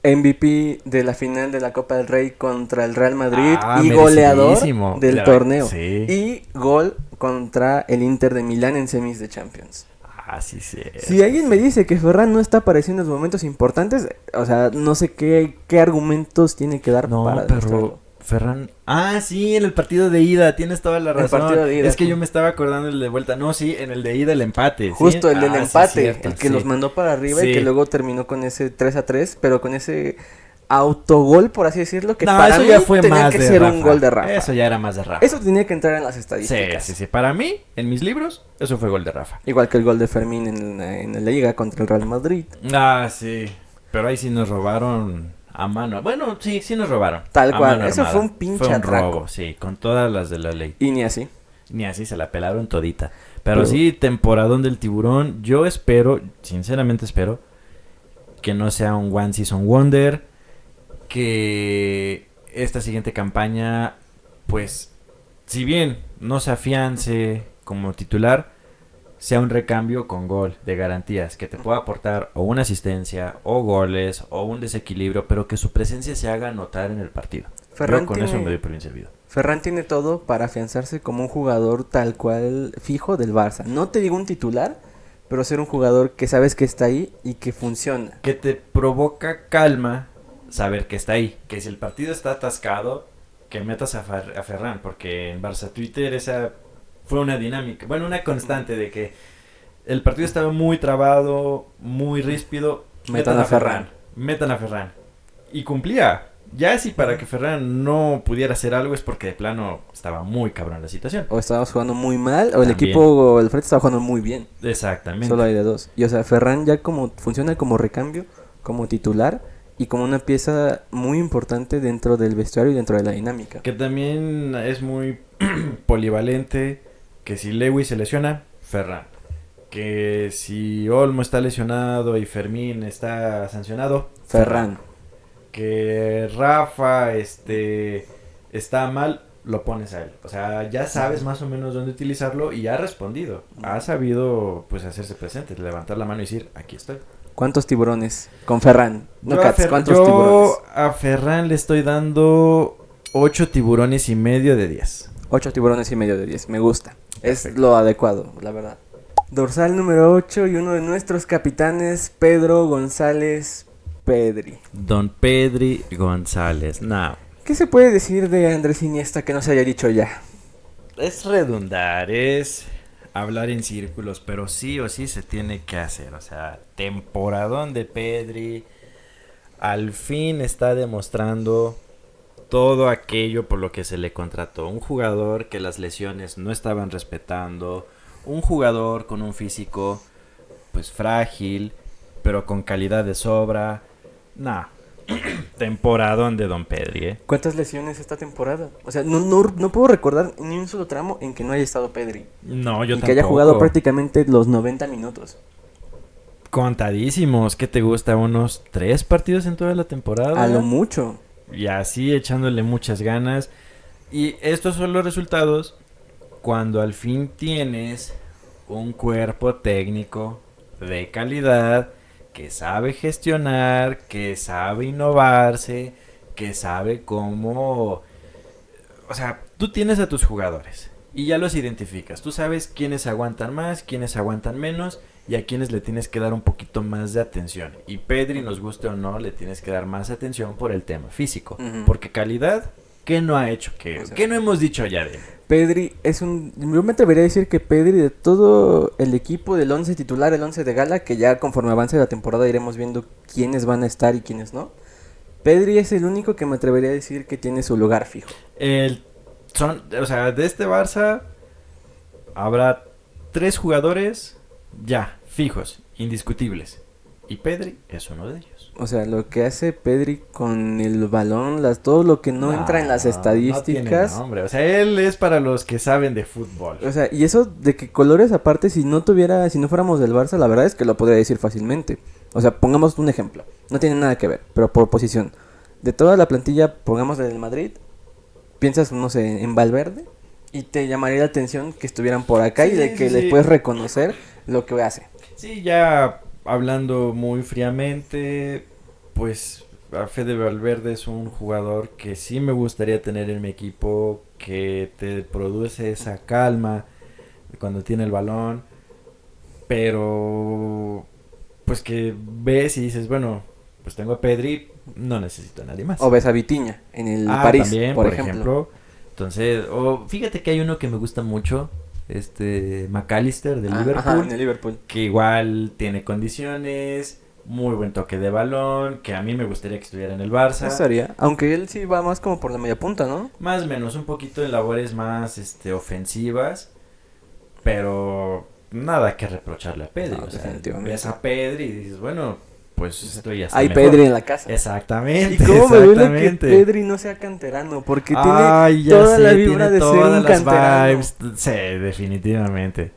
MVP de la final de la Copa del Rey contra el Real Madrid Ah, y goleador merecidísimo. del torneo. Sí. Y gol contra el Inter de Milán en semis de Champions. Ah, sí, sí. Si alguien me dice que Ferran no está apareciendo en los momentos importantes, o sea, no sé qué argumentos tiene que dar No, para pero demostrarlo. Ferran... Ah, sí, en el partido de ida, tienes toda la El razón. partido de ida, Es que sí. yo me estaba acordando del de vuelta. No, sí, en el de ida el empate. ¿sí? Justo el del Ah, sí, empate, cierto, el que sí. los mandó para arriba y Sí. que luego terminó con ese 3-3, pero con ese autogol, por así decirlo, que No, para eso mí ya fue tenía más que de ser Rafa. un gol de Rafa. Eso ya era más de Rafa. Eso tenía que entrar en las Sí, estadísticas. sí, sí. Para mí, en mis libros, eso fue gol de Rafa. Igual que el gol de Fermín en la Liga contra el Real Madrid. Ah, sí. Pero ahí sí nos robaron a mano. Bueno, sí nos robaron. Tal A cual, mano eso armada. fue un pinche Fue un atraco. robo, sí, con todas las de la ley. Y ni así. Ni así se la pelaron todita. Pero Pero- sí, temporadón del Tiburón. Yo espero, sinceramente espero, que no sea un One Season Wonder. Que esta siguiente campaña, pues, si bien no se afiance como titular, sea un recambio con gol de garantías. Que te pueda aportar o una asistencia, o goles, o un desequilibrio, pero que su presencia se haga notar en el partido. Ferran Yo con tiene- eso me doy por bien servido. Ferran tiene todo para afianzarse como un jugador tal cual fijo del Barça. No te digo un titular, pero ser un jugador que sabes que está ahí y que funciona. Que te provoca calma saber que está ahí. Que si el partido está atascado, que metas a Ferran. Porque en Barça Twitter esa fue una dinámica. Bueno, una constante de que el partido estaba muy trabado, muy ríspido. Metan a Ferran. Metan a Ferran. Y cumplía. Ya si para que Ferran no pudiera hacer algo es porque de plano estaba muy cabrón la situación. O estábamos jugando muy mal, o el También. equipo del frente estaba jugando muy bien. Exactamente. Solo hay de dos. Y o sea, Ferran ya como funciona como recambio, como titular y como una pieza muy importante dentro del vestuario y dentro de la dinámica. Que también es muy polivalente. Que si Lewis se lesiona, Ferran. Que si Olmo está lesionado y Fermín está sancionado, Ferran. Que Rafa está mal, lo pones a él. O sea, ya sabes más o menos dónde utilizarlo y ha respondido. Ha sabido pues hacerse presente, levantar la mano y decir, aquí estoy. ¿Cuántos tiburones? Con Ferran. No, Yo a Cats, ¿cuántos yo tiburones? a Ferran le estoy dando 8 tiburones y medio de 10. 8 tiburones y medio de 10. Me gusta. Es Perfecto. lo adecuado, la verdad. Dorsal número 8 y uno de nuestros capitanes, Pedro González Pedri. Don Pedri González. No, ¿Qué se puede decir de Andrés Iniesta que no se haya dicho ya? es redundar, es hablar en círculos, pero sí o sí se tiene que hacer. O sea, temporadón de Pedri. Al fin está demostrando todo aquello por lo que se le contrató. Un jugador que las lesiones no estaban respetando. Un jugador con un físico pues frágil, pero con calidad de sobra. Nah, temporadón de Don Pedri, ¿eh? ¿Cuántas lesiones esta temporada? O sea, no puedo recordar ni un solo tramo en que no haya estado Pedri. No, yo y tampoco. que haya jugado prácticamente los 90 minutos. Contadísimos, ¿qué te gusta? ¿Unos 3 partidos en toda la temporada? A lo mucho. Y así echándole muchas ganas. Y estos son los resultados cuando al fin tienes un cuerpo técnico de calidad que sabe gestionar, que sabe innovarse, que sabe cómo... O sea, tú tienes a tus jugadores y ya los identificas. Tú sabes quiénes aguantan más, quiénes aguantan menos y a quienes le tienes que dar un poquito más de atención. Y Pedri, nos guste o no, le tienes que dar más atención por el tema físico. Porque calidad, ¿qué no ha hecho? ¿Qué no hemos dicho ya de él? Pedri es un... Yo me atrevería a decir que Pedri, de todo el equipo del 11 titular, el 11 de gala, que ya conforme avance la temporada iremos viendo quiénes van a estar y quiénes no. Pedri es el único que me atrevería a decir que tiene su lugar fijo. O sea, de este Barça habrá 3 jugadores ya, fijos, indiscutibles. Y Pedri es uno de ellos. O sea, lo que hace Pedri con el balón, todo lo que no entra en las estadísticas. No, hombre, o sea, él es para los que saben de fútbol. O sea, y eso de que colores aparte, si no fuéramos del Barça, la verdad es que lo podría decir fácilmente. O sea, pongamos un ejemplo. No tiene nada que ver, pero por posición. De toda la plantilla, pongamos del Madrid, piensas, no sé, en Valverde, y te llamaría la atención que estuvieran por acá, sí, y de que les puedes reconocer lo que hace. Sí, ya hablando muy fríamente, pues a Fede Valverde es un jugador que sí me gustaría tener en mi equipo, que te produce esa calma cuando tiene el balón, pero pues que ves y dices, bueno, pues tengo a Pedri, no necesito a nadie más. O ves a Vitinha en el París, también, por ejemplo. Entonces, fíjate que hay uno que me gusta mucho, McAllister del Liverpool. Ajá, en el Liverpool. Que igual tiene condiciones, muy buen toque de balón, que a mí me gustaría que estuviera en el Barça. Estaría, aunque él sí va más como por la media punta, ¿no? Más o menos, un poquito de labores más ofensivas, pero nada que reprocharle a Pedri. No, o sea, definitivamente. ves a Pedri y dices, bueno, pues estoy ya está hay mejor. Pedri en la casa. Exactamente. Y cómo me duele que Pedri no sea canterano, porque tiene toda la vibra de ser un canterano. Vibes. Sí, definitivamente.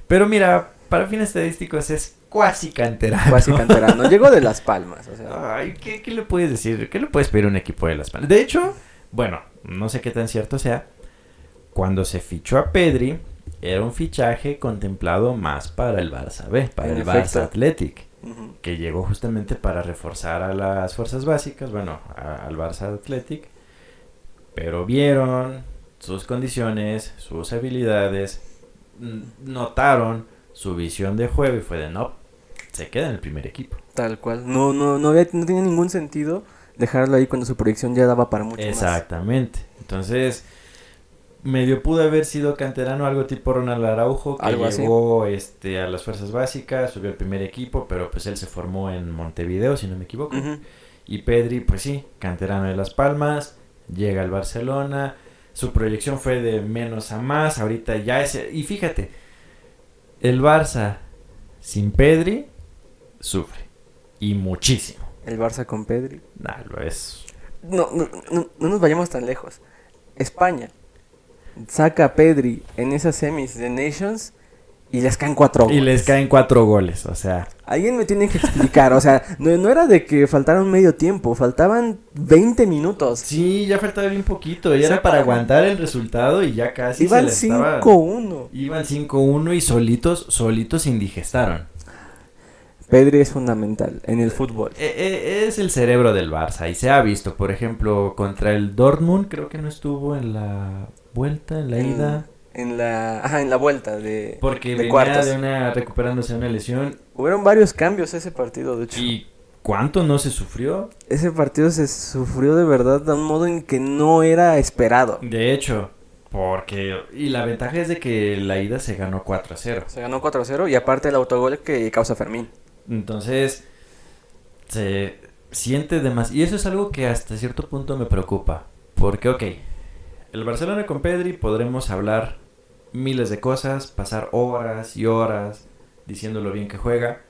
Pero mira, para fines estadísticos es cuasi canterano. Cuasi canterano. Llegó de Las Palmas. O sea. Ay, ¿qué le puedes decir? ¿Qué le puedes pedir a un equipo de Las Palmas? De hecho, bueno, no sé qué tan cierto sea. Cuando se fichó a Pedri, era un fichaje contemplado más para el Barça B, para el Barça Athletic. Que llegó justamente para reforzar a las fuerzas básicas, bueno, al Barça Athletic, pero vieron sus condiciones, sus habilidades, notaron su visión de juego y fue de no, se queda en el primer equipo. Tal cual, no tenía ningún sentido dejarlo ahí cuando su proyección ya daba para mucho más. Exactamente, entonces medio pudo haber sido canterano, algo tipo Ronald Araujo, que llegó a las fuerzas básicas, subió al primer equipo, pero pues él se formó en Montevideo, si no me equivoco. Y Pedri, pues sí, canterano de Las Palmas, llega al Barcelona, su proyección fue de menos a más, ahorita ya es... Y fíjate, el Barça sin Pedri sufre, y muchísimo. El Barça con Pedri. Lo es. No nos vayamos tan lejos. España saca a Pedri en esas semis de Nations y les caen 4 goles. Y les caen 4 goles, o sea. Alguien me tiene que explicar, o sea, no era de que faltaron medio tiempo, faltaban 20 minutos. Sí, ya faltaba bien poquito, ya era para aguantar el resultado y ya casi iban 5-1. Iban 5-1 y solitos se indigestaron. Pedri es fundamental en el fútbol. Es el cerebro del Barça y se ha visto, por ejemplo, contra el Dortmund, creo que no estuvo en la vuelta, en la ida. En la vuelta de porque de venía cuartos. recuperándose de una lesión. Hubieron varios cambios ese partido, de hecho. ¿Y cuánto no se sufrió? Ese partido se sufrió de verdad de un modo en que no era esperado. De hecho, Y la ventaja es de que la ida se ganó 4-0. Se ganó 4-0 y aparte el autogol que causa Fermín. Entonces, se siente demasiado. Y eso es algo que hasta cierto punto me preocupa. Porque, ok, el Barcelona con Pedri podremos hablar miles de cosas, pasar horas y horas diciendo lo bien que juega.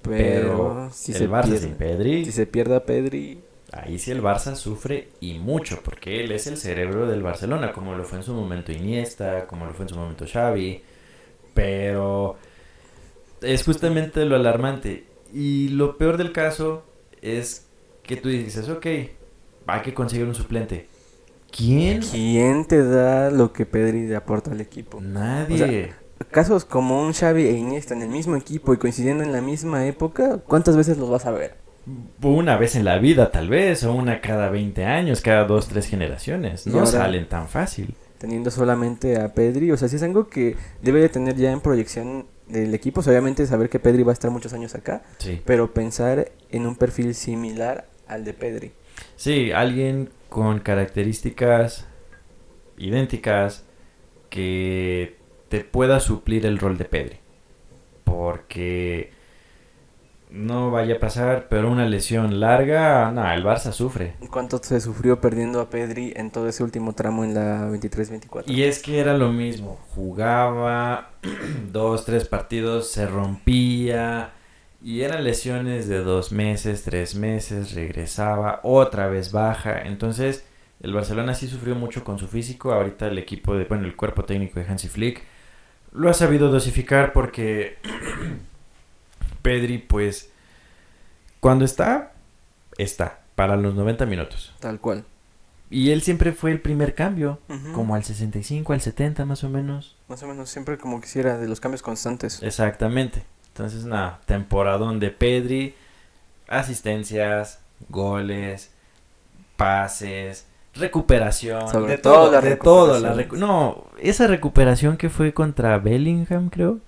Pero si el Barça sin Pedri, si se pierde a Pedri, ahí sí el Barça sufre y mucho, porque él es el cerebro del Barcelona, como lo fue en su momento Iniesta, como lo fue en su momento Xavi. Pero es justamente lo alarmante. Y lo peor del caso es que tú dices, ok, hay que conseguir un suplente. ¿Quién te da lo que Pedri le aporta al equipo? Nadie. O sea, casos como un Xavi e Iniesta en el mismo equipo y coincidiendo en la misma época, ¿cuántas veces los vas a ver? Una vez en la vida, tal vez, o una cada 20 años, cada 2, 3 generaciones. No salen tan fácil. Teniendo solamente a Pedri, o sea, si es algo que debe de tener ya en proyección del equipo, o sea, obviamente saber que Pedri va a estar muchos años acá, sí, pero pensar en un perfil similar al de Pedri. Sí, alguien con características idénticas que te pueda suplir el rol de Pedri. Porque no vaya a pasar, pero una lesión larga, no, el Barça sufre. ¿Cuánto se sufrió perdiendo a Pedri en todo ese último tramo en la 23-24? Y es que era lo mismo, jugaba 2, 3 partidos, se rompía y eran lesiones de 2 meses, 3 meses, regresaba, otra vez baja. Entonces el Barcelona sí sufrió mucho con su físico. Ahorita el equipo el cuerpo técnico de Hansi Flick lo ha sabido dosificar porque Pedri, pues, cuando está para los 90 minutos. Tal cual. Y él siempre fue el primer cambio, Uh-huh. como al 65, al 70 más o menos. Más o menos, siempre como quisiera, de los cambios constantes. Exactamente. Entonces, nada, temporadón de Pedri, asistencias, goles, pases, recuperación. Sobre todo la recuperación. No, esa recuperación que fue contra Bellingham, creo.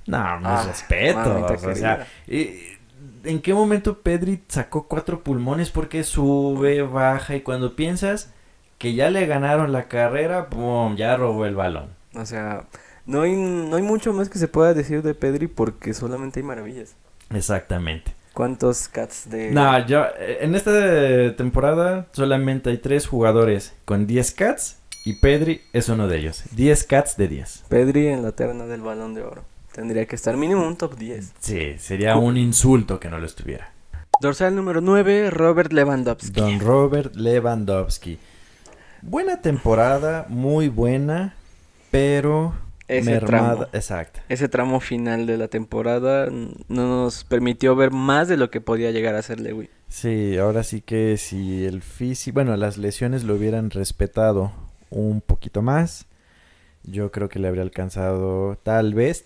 No, mis respetos. O sea, ¿en qué momento Pedri sacó 4 pulmones? Porque sube, baja y cuando piensas que ya le ganaron la carrera, ¡pum!, ya robó el balón. O sea, no hay mucho más que se pueda decir de Pedri porque solamente hay maravillas. Exactamente. ¿Cuántos cats de...? No, yo en esta temporada solamente hay 3 jugadores con 10 cats y Pedri es uno de ellos. 10 cats de 10. Pedri en la terna del Balón de Oro. Tendría que estar mínimo un top 10. Sí, sería un insulto que no lo estuviera. Dorsal número 9, Robert Lewandowski. Don Robert Lewandowski. Buena temporada, muy buena, pero mermada. Exacto. Ese tramo final de la temporada no nos permitió ver más de lo que podía llegar a ser Lewy. Sí, ahora sí que si el físico, las lesiones lo hubieran respetado un poquito más, yo creo que le habría alcanzado tal vez,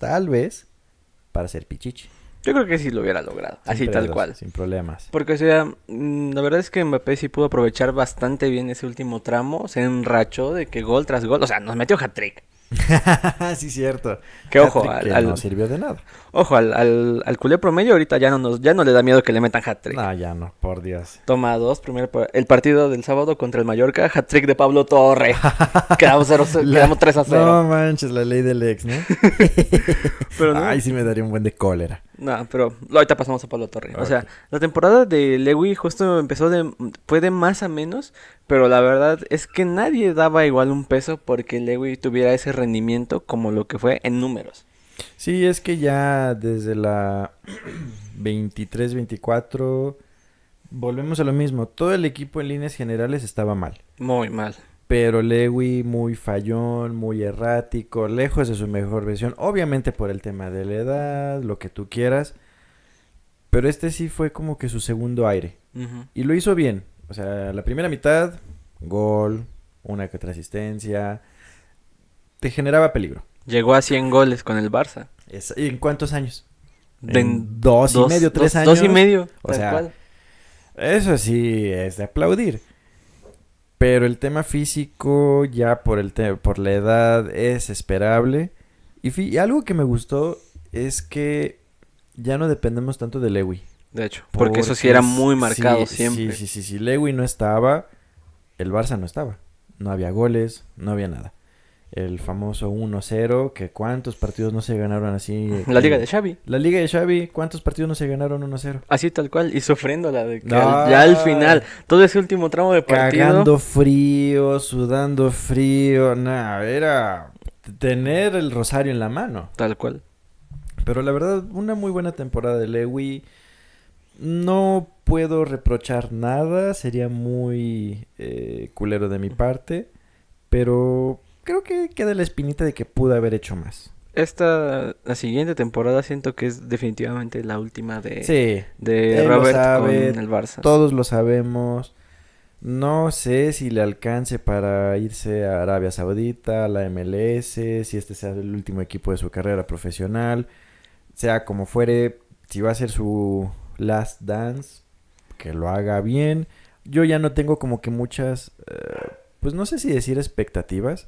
para ser pichichi. Yo creo que sí lo hubiera logrado, así tal cual. Sin problemas. Porque, o sea, la verdad es que Mbappé sí pudo aprovechar bastante bien ese último tramo. Se enrachó de que gol tras gol, o sea, nos metió hat-trick. Sí, cierto. Que ojo, no sirvió de nada. Ojo, al culé promedio ahorita ya no le da miedo que le metan hat-trick. No, ya no, por Dios. Toma 2, el partido del sábado contra el Mallorca, hat-trick de Pablo Torre. Quedamos 3-0. No manches, la ley del ex, ¿no? Pero no. Ay, sí me daría un buen de cólera. No, pero ahorita pasamos a Pablo Torre. Okay. O sea, la temporada de Lewy justo fue de más a menos, pero la verdad es que nadie daba igual un peso porque Lewy tuviera ese rendimiento como lo que fue en números. Sí, es que ya desde la 23-24 volvemos a lo mismo. Todo el equipo en líneas generales estaba mal. Muy mal. Pero Lewy muy fallón, muy errático, lejos de su mejor versión. Obviamente por el tema de la edad, lo que tú quieras. Pero este sí fue como que su segundo aire. Uh-huh. Y lo hizo bien. O sea, la primera mitad, gol, una que otra asistencia. Te generaba peligro. Llegó a 100 goles con el Barça. ¿Y en cuántos años? En 2 y medio, 3 años. 2 y medio, o sea, cual. Eso sí es de aplaudir. Pero el tema físico, ya por la edad, es esperable. Y algo que me gustó es que ya no dependemos tanto de Lewy. De hecho, porque eso sí era muy marcado siempre. Sí. Si Lewy no estaba, el Barça no estaba. No había goles, no había nada. el famoso 1-0, que cuántos partidos no se ganaron así. La liga de Xavi. La liga de Xavi, ¿cuántos partidos no se ganaron 1-0? Así tal cual, y sufriéndola de que No. ya al final, todo ese último tramo de partido. Cagando frío, sudando frío, nada, era tener el rosario en la mano. Tal cual. Pero la verdad, una muy buena temporada de Lewy. No puedo reprochar nada, sería muy culero de mi parte, pero creo que queda la espinita de que pude haber hecho más. La siguiente temporada siento que es definitivamente la última de Sí, de él lo Robert sabe, con el Barça. todos lo sabemos. No sé si le alcance para irse a Arabia Saudita, a la MLS, si este sea el último equipo de su carrera profesional. Sea como fuere, si va a ser su last dance, que lo haga bien. Yo ya no tengo como que muchas, pues no sé si decir expectativas,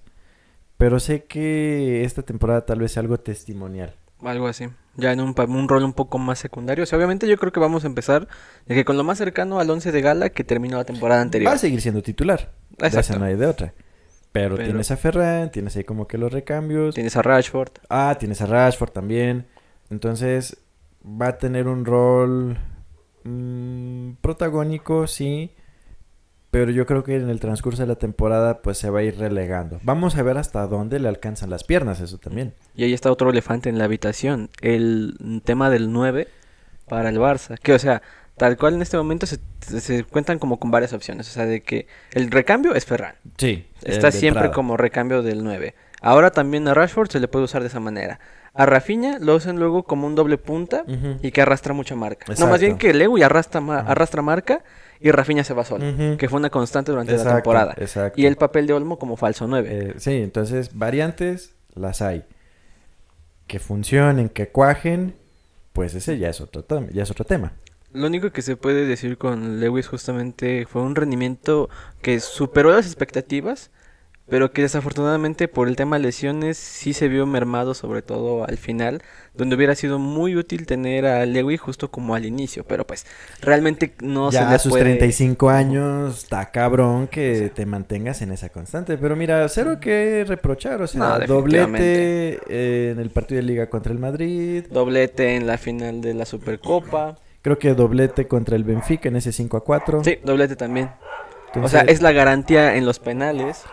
pero sé que esta temporada tal vez sea algo testimonial. Algo así. Ya en un rol un poco más secundario. O sea, obviamente yo creo que vamos a empezar de que con lo más cercano al 11 de gala que terminó la temporada Va anterior. a seguir siendo titular, de esa Exacto. no hay de otra. Pero Pero- tienes a Ferran, tienes ahí como que los recambios. Tienes a Rashford. Tienes a Rashford también. Entonces va a tener un rol protagónico, sí. Pero yo creo que en el transcurso de la temporada pues se va a ir relegando. Vamos a ver hasta dónde le alcanzan las piernas, eso también. Y ahí está otro elefante en la habitación. El tema del 9 para el Barça. Que, o sea, tal cual en este momento se cuentan como con varias opciones. O sea, de que el recambio es Ferran. Sí. Está de siempre entrada. como recambio del 9. Ahora también a Rashford se le puede usar de esa manera. A Rafinha lo usan luego como un doble punta Ujú. y que arrastra mucha marca. No, Exacto. más bien que Lewy arrastra marca y Rafinha se va solo. Ujú. Que fue una constante durante la Exacto, temporada. exacto. Y el papel de Olmo como falso 9. Sí, entonces variantes las hay. Que funcionen, que cuajen, pues ese ya es otro tema. Lo único que se puede decir con Lewis justamente fue un rendimiento que superó las expectativas, pero que desafortunadamente por el tema lesiones sí se vio mermado, sobre todo al final, donde hubiera sido muy útil tener a Lewis justo como al inicio, pero pues realmente no Ya se le a sus puede... 35 años, está cabrón que te mantengas en esa constante. Pero mira, cero que reprochar. O sea, No, doblete en el partido de liga contra el Madrid. Doblete en la final de la Supercopa. Creo que doblete contra el Benfica en ese 5-4. Sí, doblete también. Entonces, O sea, es la garantía en los penales.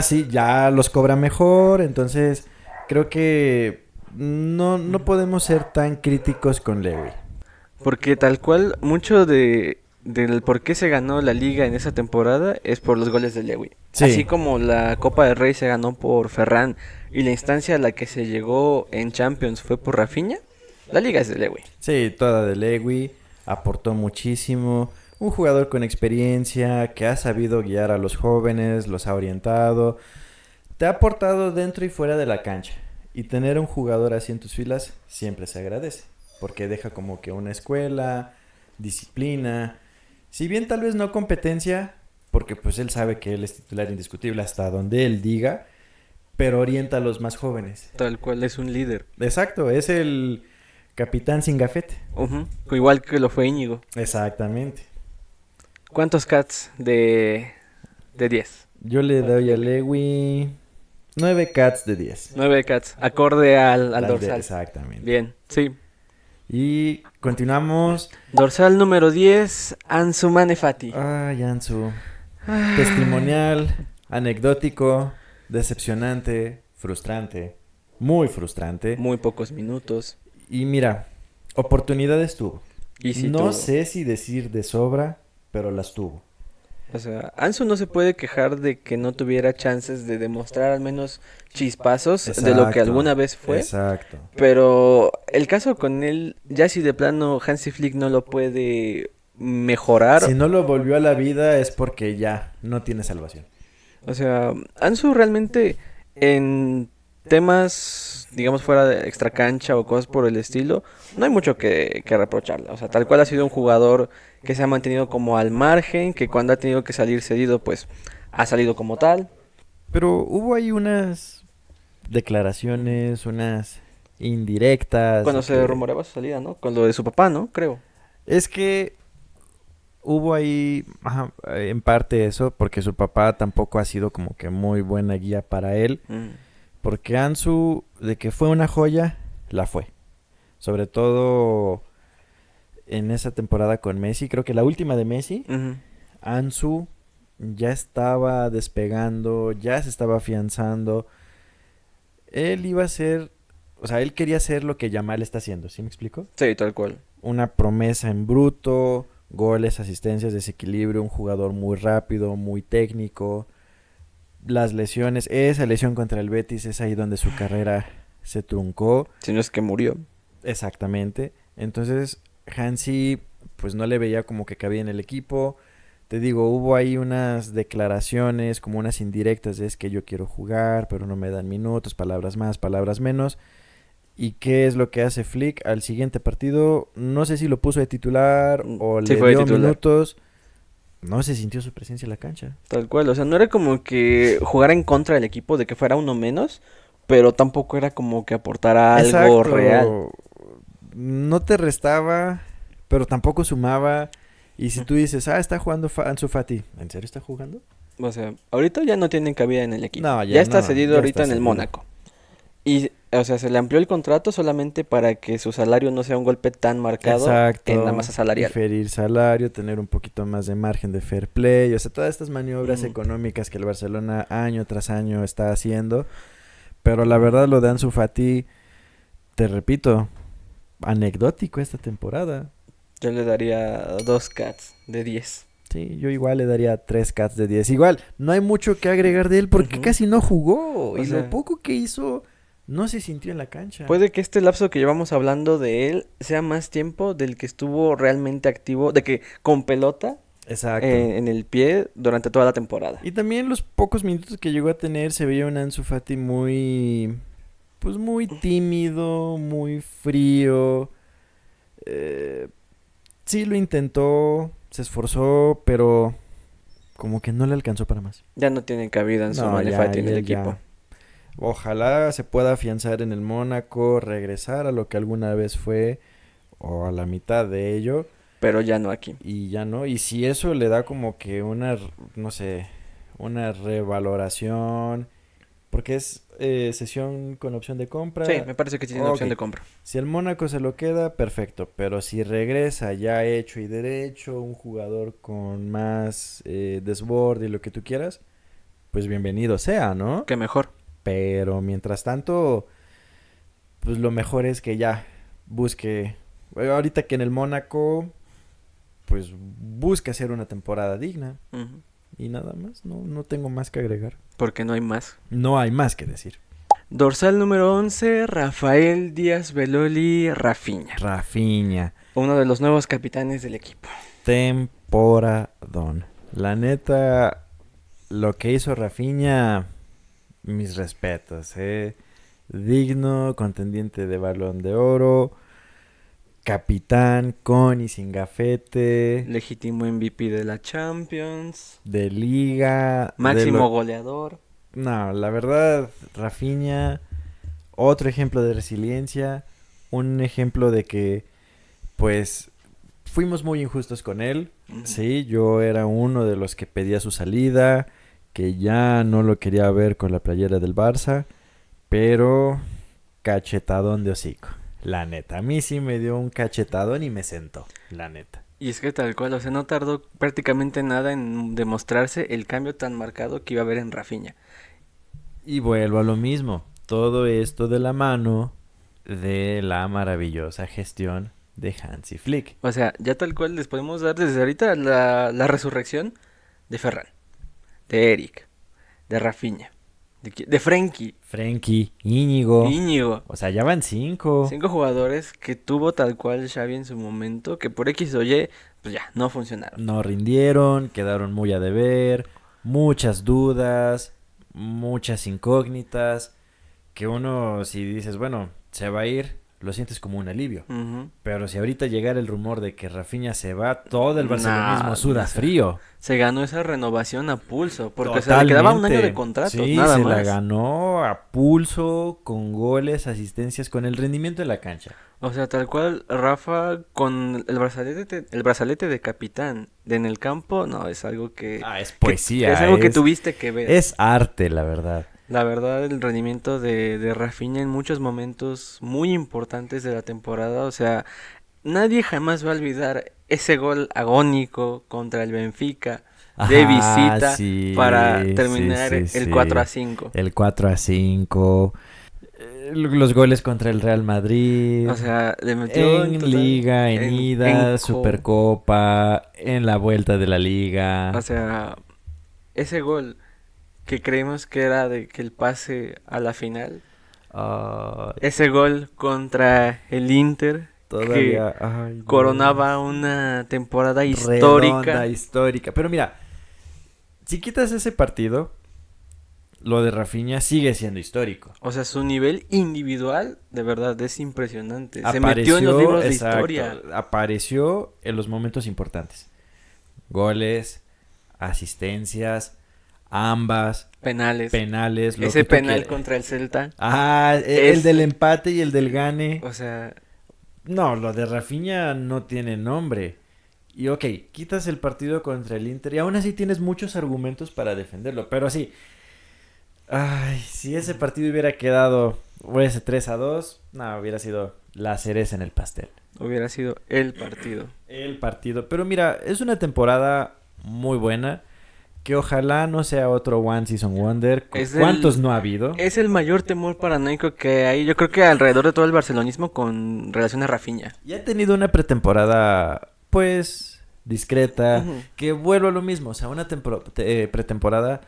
sí, ya los cobra mejor. Entonces, creo que no podemos ser tan críticos con Lewy. Porque tal cual, mucho del por qué se ganó la liga en esa temporada es por los goles de Lewy. Sí. Así como la Copa del Rey se ganó por Ferran y la instancia a la que se llegó en Champions fue por Rafinha, la liga es de Lewy. Sí, toda de Lewy, aportó muchísimo. Un jugador con experiencia, que ha sabido guiar a los jóvenes, los ha orientado. Te ha aportado dentro y fuera de la cancha. Y tener un jugador así en tus filas siempre se agradece. Porque deja como que una escuela, disciplina. Si bien tal vez no competencia, porque pues él sabe que él es titular indiscutible hasta donde él diga, pero orienta a los más jóvenes. Tal cual es un líder. Exacto, es el capitán sin gafete. Ujú, igual que lo fue Íñigo. Exactamente. ¿Cuántos cats de 10? Yo le doy a Lewy 9 cats de 10. 9 cats, acorde al Tal de- dorsal. Exactamente. Bien, sí. Y continuamos. Dorsal número 10, Ansu Fati. Ansu. Testimonial, anecdótico, decepcionante, frustrante, muy frustrante. Muy pocos minutos. Y mira, oportunidades tuvo. Y sí No tuvo. sé si decir de sobra, pero las tuvo. O sea, Ansu no se puede quejar de que no tuviera chances de demostrar al menos chispazos de lo que Exacto, alguna vez fue. Exacto. Pero el caso con él, ya si de plano Hansi Flick no lo puede mejorar. Si no lo volvió a la vida es porque ya no tiene salvación. O sea, Ansu realmente en temas, digamos, fuera de extra cancha o cosas por el estilo, no hay mucho que reprocharle. O sea, tal cual ha sido un jugador que se ha mantenido como al margen, que cuando ha tenido que salir cedido, pues ha salido como tal. Pero hubo ahí unas declaraciones, unas indirectas. Cuando de se que- rumoreaba su salida, ¿no? Con lo de su papá, ¿no? Creo. Es que hubo ahí, en parte eso, porque su papá tampoco ha sido como que muy buena guía para él. Porque Ansu, de que fue una joya, la fue. Sobre todo en esa temporada con Messi. Creo que la última de Messi, Ujú. Ansu ya estaba despegando, ya se estaba afianzando. Él iba a ser, o sea, él quería ser lo que Yamal está haciendo, ¿sí me explico? Sí, tal cual. Una promesa en bruto, goles, asistencias, desequilibrio, un jugador muy rápido, muy técnico. Las lesiones, esa lesión contra el Betis es ahí donde su carrera se truncó. Si no es que murió. Exactamente. Entonces, Hansi, pues no le veía como que cabía en el equipo. Te digo, hubo ahí unas declaraciones, como unas indirectas de es que yo quiero jugar, pero no me dan minutos, palabras más, palabras menos. ¿Y qué es lo que hace Flick al siguiente partido? No sé si lo puso de titular o Sí, le fue de dio titular. minutos. No se sintió su presencia en la cancha. Tal cual. O sea, no era como que jugara en contra del equipo, de que fuera uno menos, pero tampoco era como que aportara algo real. Exacto. No te restaba, pero tampoco sumaba. Y si tú dices, está jugando Ansu Fati, ¿en serio está jugando? O sea, ahorita ya no tienen cabida en el equipo. No, Ya ya está no, cedido ya ahorita está en el cedido. Mónaco. Y, o sea, se le amplió el contrato solamente para que su salario no sea un golpe tan marcado en la Exacto. masa salarial. Diferir salario, tener un poquito más de margen de fair play. O sea, todas estas maniobras Mm. económicas que el Barcelona año tras año está haciendo. Pero la verdad, lo de Ansu Fati, te repito, anecdótico esta temporada. Yo le daría 2 cats de 10. Sí, yo igual le daría 3 cats de 10. Igual, no hay mucho que agregar de él porque Ujú. casi no jugó. O Y lo sea, poco que hizo, no se sintió en la cancha. puede que este lapso que llevamos hablando de él sea más tiempo del que estuvo realmente activo, de que con pelota Exacto. en el pie durante toda la temporada. Y también los pocos minutos que llegó a tener se veía un Ansu Fati muy, pues muy tímido, muy frío. Eh, sí lo intentó, se esforzó, pero como que no le alcanzó para más. Ya no tiene cabida en su No, ya, Manefati en el él equipo. ya. Ojalá se pueda afianzar en el Mónaco, regresar a lo que alguna vez fue, o a la mitad de ello, Pero ya no aquí. y ya no. Y si eso le da como que una, no sé, una revaloración, porque es sesión con opción de Sí, compra. me parece que sí tiene Ok, opción de compra. si el Mónaco se lo queda, perfecto, pero si regresa ya hecho y derecho, un jugador con más desborde y lo que tú quieras, pues bienvenido sea, ¿no? Que mejor. Pero mientras tanto, pues lo mejor es que ya busque, ahorita que en el Mónaco, pues busque hacer una temporada digna Ujú. y nada más, no tengo más que agregar. Porque no hay más. No hay más que decir. Dorsal número 11, Rafael Díaz Beloli Rafinha. Rafinha, Uno de los nuevos capitanes del equipo. temporadón. La neta, lo que hizo Rafinha, mis respetos, digno, contendiente de Balón de Oro, capitán, con y sin gafete, Legítimo MVP de la Champions. de liga, Máximo goleador. No, la verdad, Rafinha, otro ejemplo de resiliencia, un ejemplo de que, pues, fuimos muy injustos con él. Ujú. Sí, yo era uno de los que pedía su salida, que ya no lo quería ver con la playera del Barça, pero cachetadón de hocico, la neta. A mí sí me dio un cachetadón y me sentó, la neta. Y es que tal cual, o sea, no tardó prácticamente nada en demostrarse el cambio tan marcado que iba a haber en Rafinha. Y vuelvo a lo mismo, todo esto de la mano de la maravillosa gestión de Hansi Flick. O sea, ya tal cual les podemos dar desde ahorita la resurrección de Ferran, de Eric, de Rafinha, de Frenkie, Frenkie, Íñigo, Íñigo. o sea, ya van 5. 5 jugadores que tuvo tal cual Xavi en su momento, que por X o Y, pues ya, no funcionaron. No rindieron, quedaron muy a deber, muchas dudas, muchas incógnitas, que uno si dices, bueno, se va a ir, lo sientes como un alivio. Ujú. Pero si ahorita llegara el rumor de que Rafinha se va, todo el barcelonismo Nah, suda o sea, frío. se ganó esa renovación a pulso, porque se le quedaba un año de Totalmente. contrato, Sí, nada se la más. ganó a pulso, con goles, asistencias, con el rendimiento de la cancha. O sea, tal cual, Rafa con el brazalete de capitán en el campo, no, es algo Ah, es que es poesía, algo que tuviste que ver. es arte, la verdad. La verdad, el rendimiento de Rafinha en muchos momentos muy importantes de la temporada, o sea, nadie jamás va a olvidar ese gol agónico contra el Benfica de Ajá, visita para sí, sí, terminar sí, el 4 a sí. 5. El 4-5. Los goles contra el Real Madrid. O sea, le metió en En total Liga, en en ida, Supercopa, en la vuelta de la o Liga. sea, ese gol que creemos que era de que el pase a la final, Ay, ese gol contra el Inter que todavía, ay coronaba Dios. una temporada Redonda, histórica. histórica. Pero mira, si quitas ese partido, lo de Rafinha sigue siendo histórico. O sea, su nivel individual de verdad es impresionante. Se metió en los Apareció, libros de exacto, historia. apareció en los momentos importantes. Goles, asistencias, ambas, Penales. penales, lo Ese que tú penal quieras. contra el Celta Ah, el es, del empate y el del gane. o sea, No, lo de Rafinha no tiene nombre. Y ok, quitas el partido contra el Inter y aún así tienes muchos argumentos para defenderlo. Pero sí, ay, si ese partido hubiera quedado o ese 3-2, no, hubiera sido la cereza en el pastel. hubiera sido el partido. El partido. Pero mira, es una temporada muy buena. Que ojalá no sea otro One Season Wonder. Es ¿Cuántos el, no ha habido? es el mayor temor paranoico que hay, yo creo que alrededor de todo el barcelonismo con relación a Rafinha. Y ha tenido una pretemporada, pues, discreta. Ujú. Que vuelvo a lo mismo. O sea, una pretemporada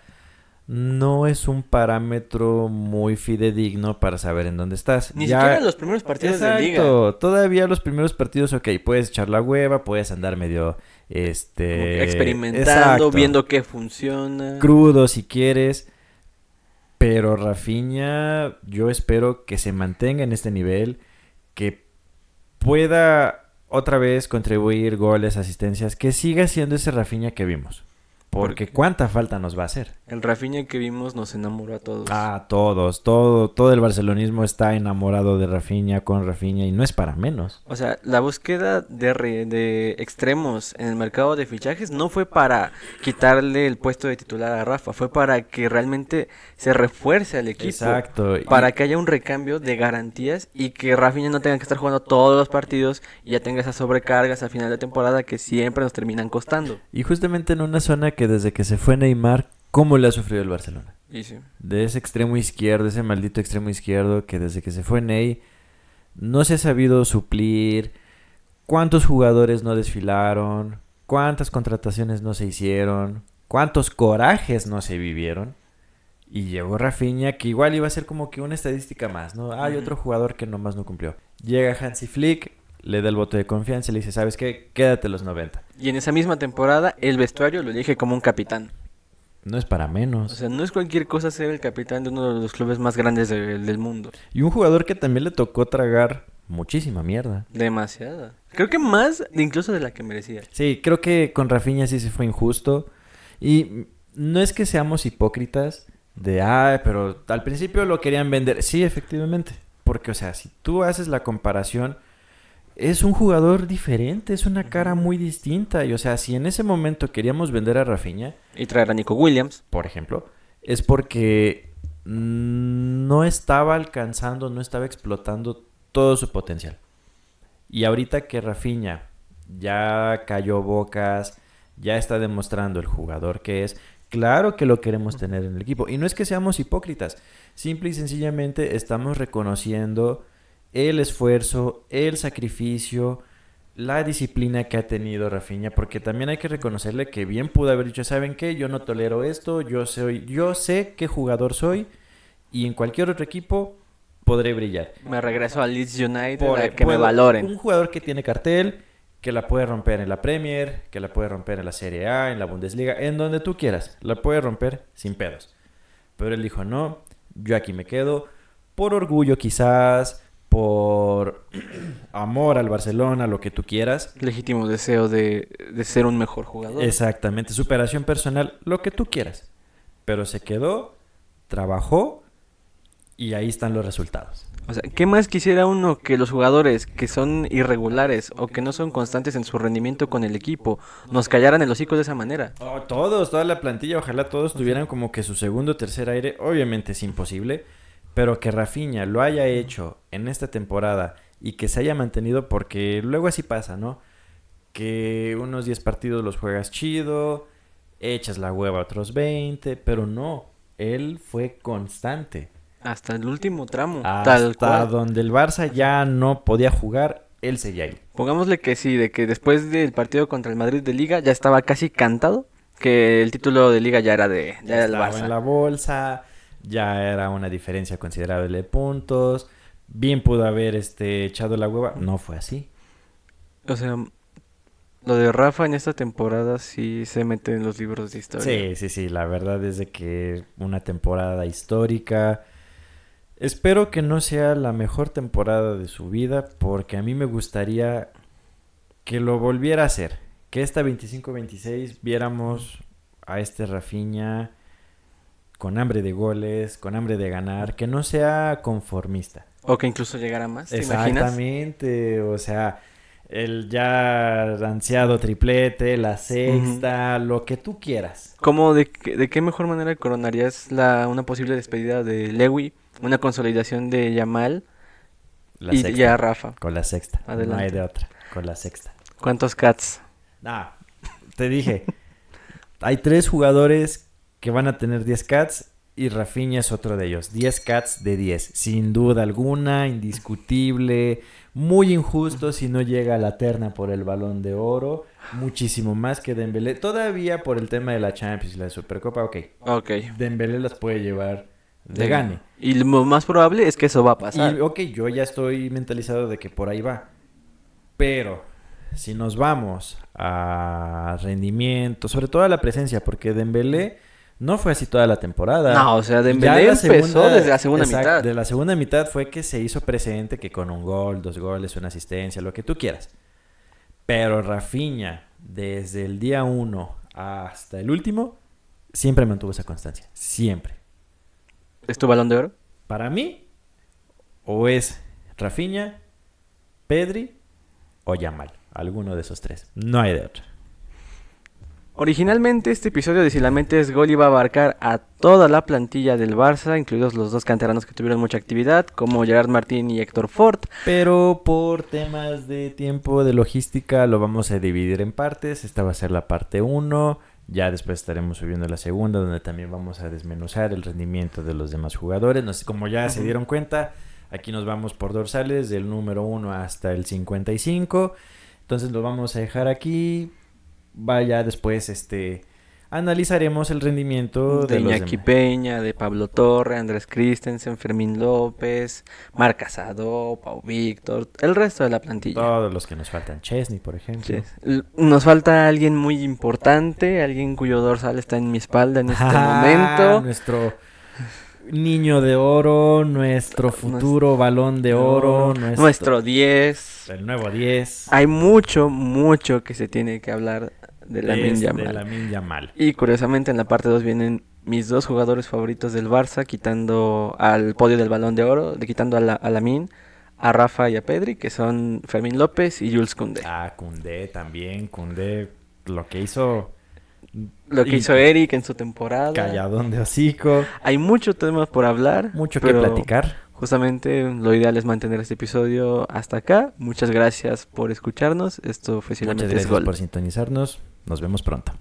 no es un parámetro muy fidedigno para saber en dónde estás. Ni Ya, siquiera los primeros partidos de liga. exacto. Todavía los primeros partidos, ok, puedes echar la hueva, puedes andar medio, Como que experimentando, exacto, viendo qué funciona. crudo si quieres. Pero Rafinha, yo espero que se mantenga en este nivel, que pueda otra vez contribuir goles, asistencias, que siga siendo ese Rafinha que vimos. Porque Porque cuánta falta nos va a hacer. el Rafinha que vimos nos enamoró a todos. Ah, todos, todo el barcelonismo está enamorado de Rafinha, con Rafinha, y no es para menos. O sea, la búsqueda de extremos en el mercado de fichajes no fue para quitarle el puesto de titular a Rafa, fue para que realmente se refuerce al equipo, Exacto. para que haya un recambio de garantías y que Rafinha no tenga que estar jugando todos los partidos y ya tenga esas sobrecargas al final de temporada que siempre nos terminan costando. Y justamente en una zona que desde que se fue Neymar, ¿cómo le ha sufrido el Barcelona? Y sí. De ese extremo izquierdo, ese maldito extremo izquierdo que desde que se fue Ney no se ha sabido suplir. ¿Cuántos jugadores no desfilaron? ¿Cuántas contrataciones no se hicieron? ¿Cuántos corajes no se vivieron? Y llegó Rafinha, que igual iba a ser como que una estadística más, ¿no? Hay Ujú. otro jugador que nomás no cumplió. Llega Hansi Flick, le da el voto de confianza y le dice, ¿sabes qué? Quédate los 90. Y en esa misma temporada el vestuario lo elige como un capitán. No es para O menos. sea, no es cualquier cosa ser el capitán de uno de los clubes más grandes del mundo. Y un jugador que también le tocó tragar muchísima mierda. Demasiada. Creo que más incluso de la que merecía. Sí, creo que con Rafinha sí se fue injusto. Y no es que seamos hipócritas de, pero al principio lo querían vender. Sí, efectivamente. Porque, o sea, si tú haces la comparación, es un jugador diferente, es una cara muy distinta. Y, o sea, si en ese momento queríamos vender a Rafinha, Y traer a Nico Williams. por ejemplo, es porque no estaba alcanzando, no estaba explotando todo su potencial. Y ahorita que Rafinha ya cayó bocas, ya está demostrando el jugador que es, claro que lo queremos tener en el equipo. Y no es que seamos hipócritas, simple y sencillamente estamos reconociendo el esfuerzo, el sacrificio, la disciplina que ha tenido Rafinha, porque también hay que reconocerle que bien pudo haber dicho, ¿saben qué? Yo no tolero esto, yo sé qué jugador soy y en cualquier otro equipo podré brillar. Me regreso al Leeds United Por- a que me puedo- valoren. Un jugador que tiene cartel, que la puede romper en la Premier, que la puede romper en la Serie A, en la Bundesliga, en donde tú quieras, la puede romper sin pedos. Pero él dijo, no, yo aquí me quedo, por orgullo quizás, por amor al Barcelona, lo que tú quieras. Legítimo deseo de ser un mejor jugador. Exactamente, superación personal, lo que tú quieras. Pero se quedó, trabajó y ahí están los resultados. O sea, ¿qué más quisiera uno que los jugadores que son irregulares o que no son constantes en su rendimiento con el equipo nos callaran el hocico de esa manera? Oh, todos, toda la plantilla, ojalá todos tuvieran como que su segundo o tercer aire. Obviamente es imposible, pero que Rafinha lo haya hecho en esta temporada y que se haya mantenido, porque luego así pasa, ¿no? Que unos 10 partidos los juegas chido, echas la hueva otros 20, pero no, él fue constante. Hasta el último tramo, tal Hasta cual. donde el Barça ya no podía jugar, él seguía ahí. Pongámosle que sí, de que después del partido contra el Madrid de Liga ya estaba casi cantado que el título de Liga ya era ya era del Estaba en la Barça. bolsa, ya era una diferencia considerable de puntos. Bien pudo haber echado la hueva, no fue así. O sea, lo de Rafa en esta temporada sí se mete en los libros de historia. Sí, sí, sí, la verdad es de que una temporada histórica. Espero que no sea la mejor temporada de su vida, porque a mí me gustaría que lo volviera a hacer. Que esta 25-26 viéramos a Rafinha con hambre de goles, con hambre de ganar, que no sea conformista. O que incluso llegara más, ¿te imaginas? Exactamente, o sea, el ya ansiado triplete, la sexta, lo que tú quieras. ¿Cómo de qué mejor manera coronarías una posible despedida de Lewy, una consolidación de Yamal La y sexta, ya Rafa? con la sexta, no hay Adelante. de otra, con la sexta. ¿Cuántos cats? Ah, te dije, hay 3 jugadores que van a tener 10 cats y Rafinha es otro de ellos. 10 cats de 10, sin duda alguna, indiscutible, muy injusto si no llega a la terna por el Balón de Oro, muchísimo más que Dembélé. Todavía por el tema de la Champions y la Supercopa, ok, Ok. Dembélé las puede llevar de gane. Y lo más probable es que eso va a pasar. Y ok, yo ya estoy mentalizado de que por ahí va. Pero si nos vamos a rendimiento, sobre todo a la presencia, porque Dembélé no fue así toda la temporada. No, o sea, Ya Dembélé la empezó desde la segunda exacto, mitad. de la segunda mitad fue que se hizo presente, que con un gol, 2 goles, una asistencia, lo que tú quieras. Pero Rafinha, desde el día 1 hasta el último, siempre mantuvo esa constancia. Siempre. ¿Es tu Balón de Oro? Para mí, o es Rafinha, Pedri o Yamal. Alguno de esos 3. No hay de otro. Originalmente este episodio de Si la mente es gol iba a abarcar a toda la plantilla del Barça, incluidos los 2 canteranos que tuvieron mucha actividad, como Gerard Martín y Héctor Fort. Pero por temas de tiempo, de logística, lo vamos a dividir en partes. Esta va a ser la parte 1. Ya después estaremos subiendo la segunda, donde también vamos a desmenuzar el rendimiento de los demás jugadores. No sé, como ya se dieron cuenta, aquí nos vamos por dorsales, del número 1 hasta el 55. Entonces lo vamos a dejar aquí. Vaya, después analizaremos el rendimiento De de los Iñaki demás. Peña, de Pablo Torre, Andrés Christensen, Fermín López, Marc Casado, Pau Víctor, el resto de la plantilla. Todos los que nos faltan. Chesney, por ejemplo. Nos falta alguien muy importante, alguien cuyo dorsal está en mi espalda en este momento. Nuestro niño de oro, nuestro futuro balón de oro, nuestro 10. el nuevo 10. Hay mucho que se tiene que hablar de Lamine Yamal. De Lamine Yamal. Y curiosamente en la parte 2 vienen mis 2 jugadores favoritos del Barça, quitando al podio del Balón de Oro, quitando a Lamine, a Rafa y a Pedri, que son Fermín López y Jules Koundé. Koundé también, Koundé, lo que hizo... Lo que hizo Eric en su temporada. Calladón de hocico. Hay mucho tema por hablar. Mucho que platicar. Justamente lo ideal es mantener este episodio hasta acá. Muchas gracias por escucharnos. Esto fue Si la Muchas mente es gracias gol. por sintonizarnos. Nos vemos pronto.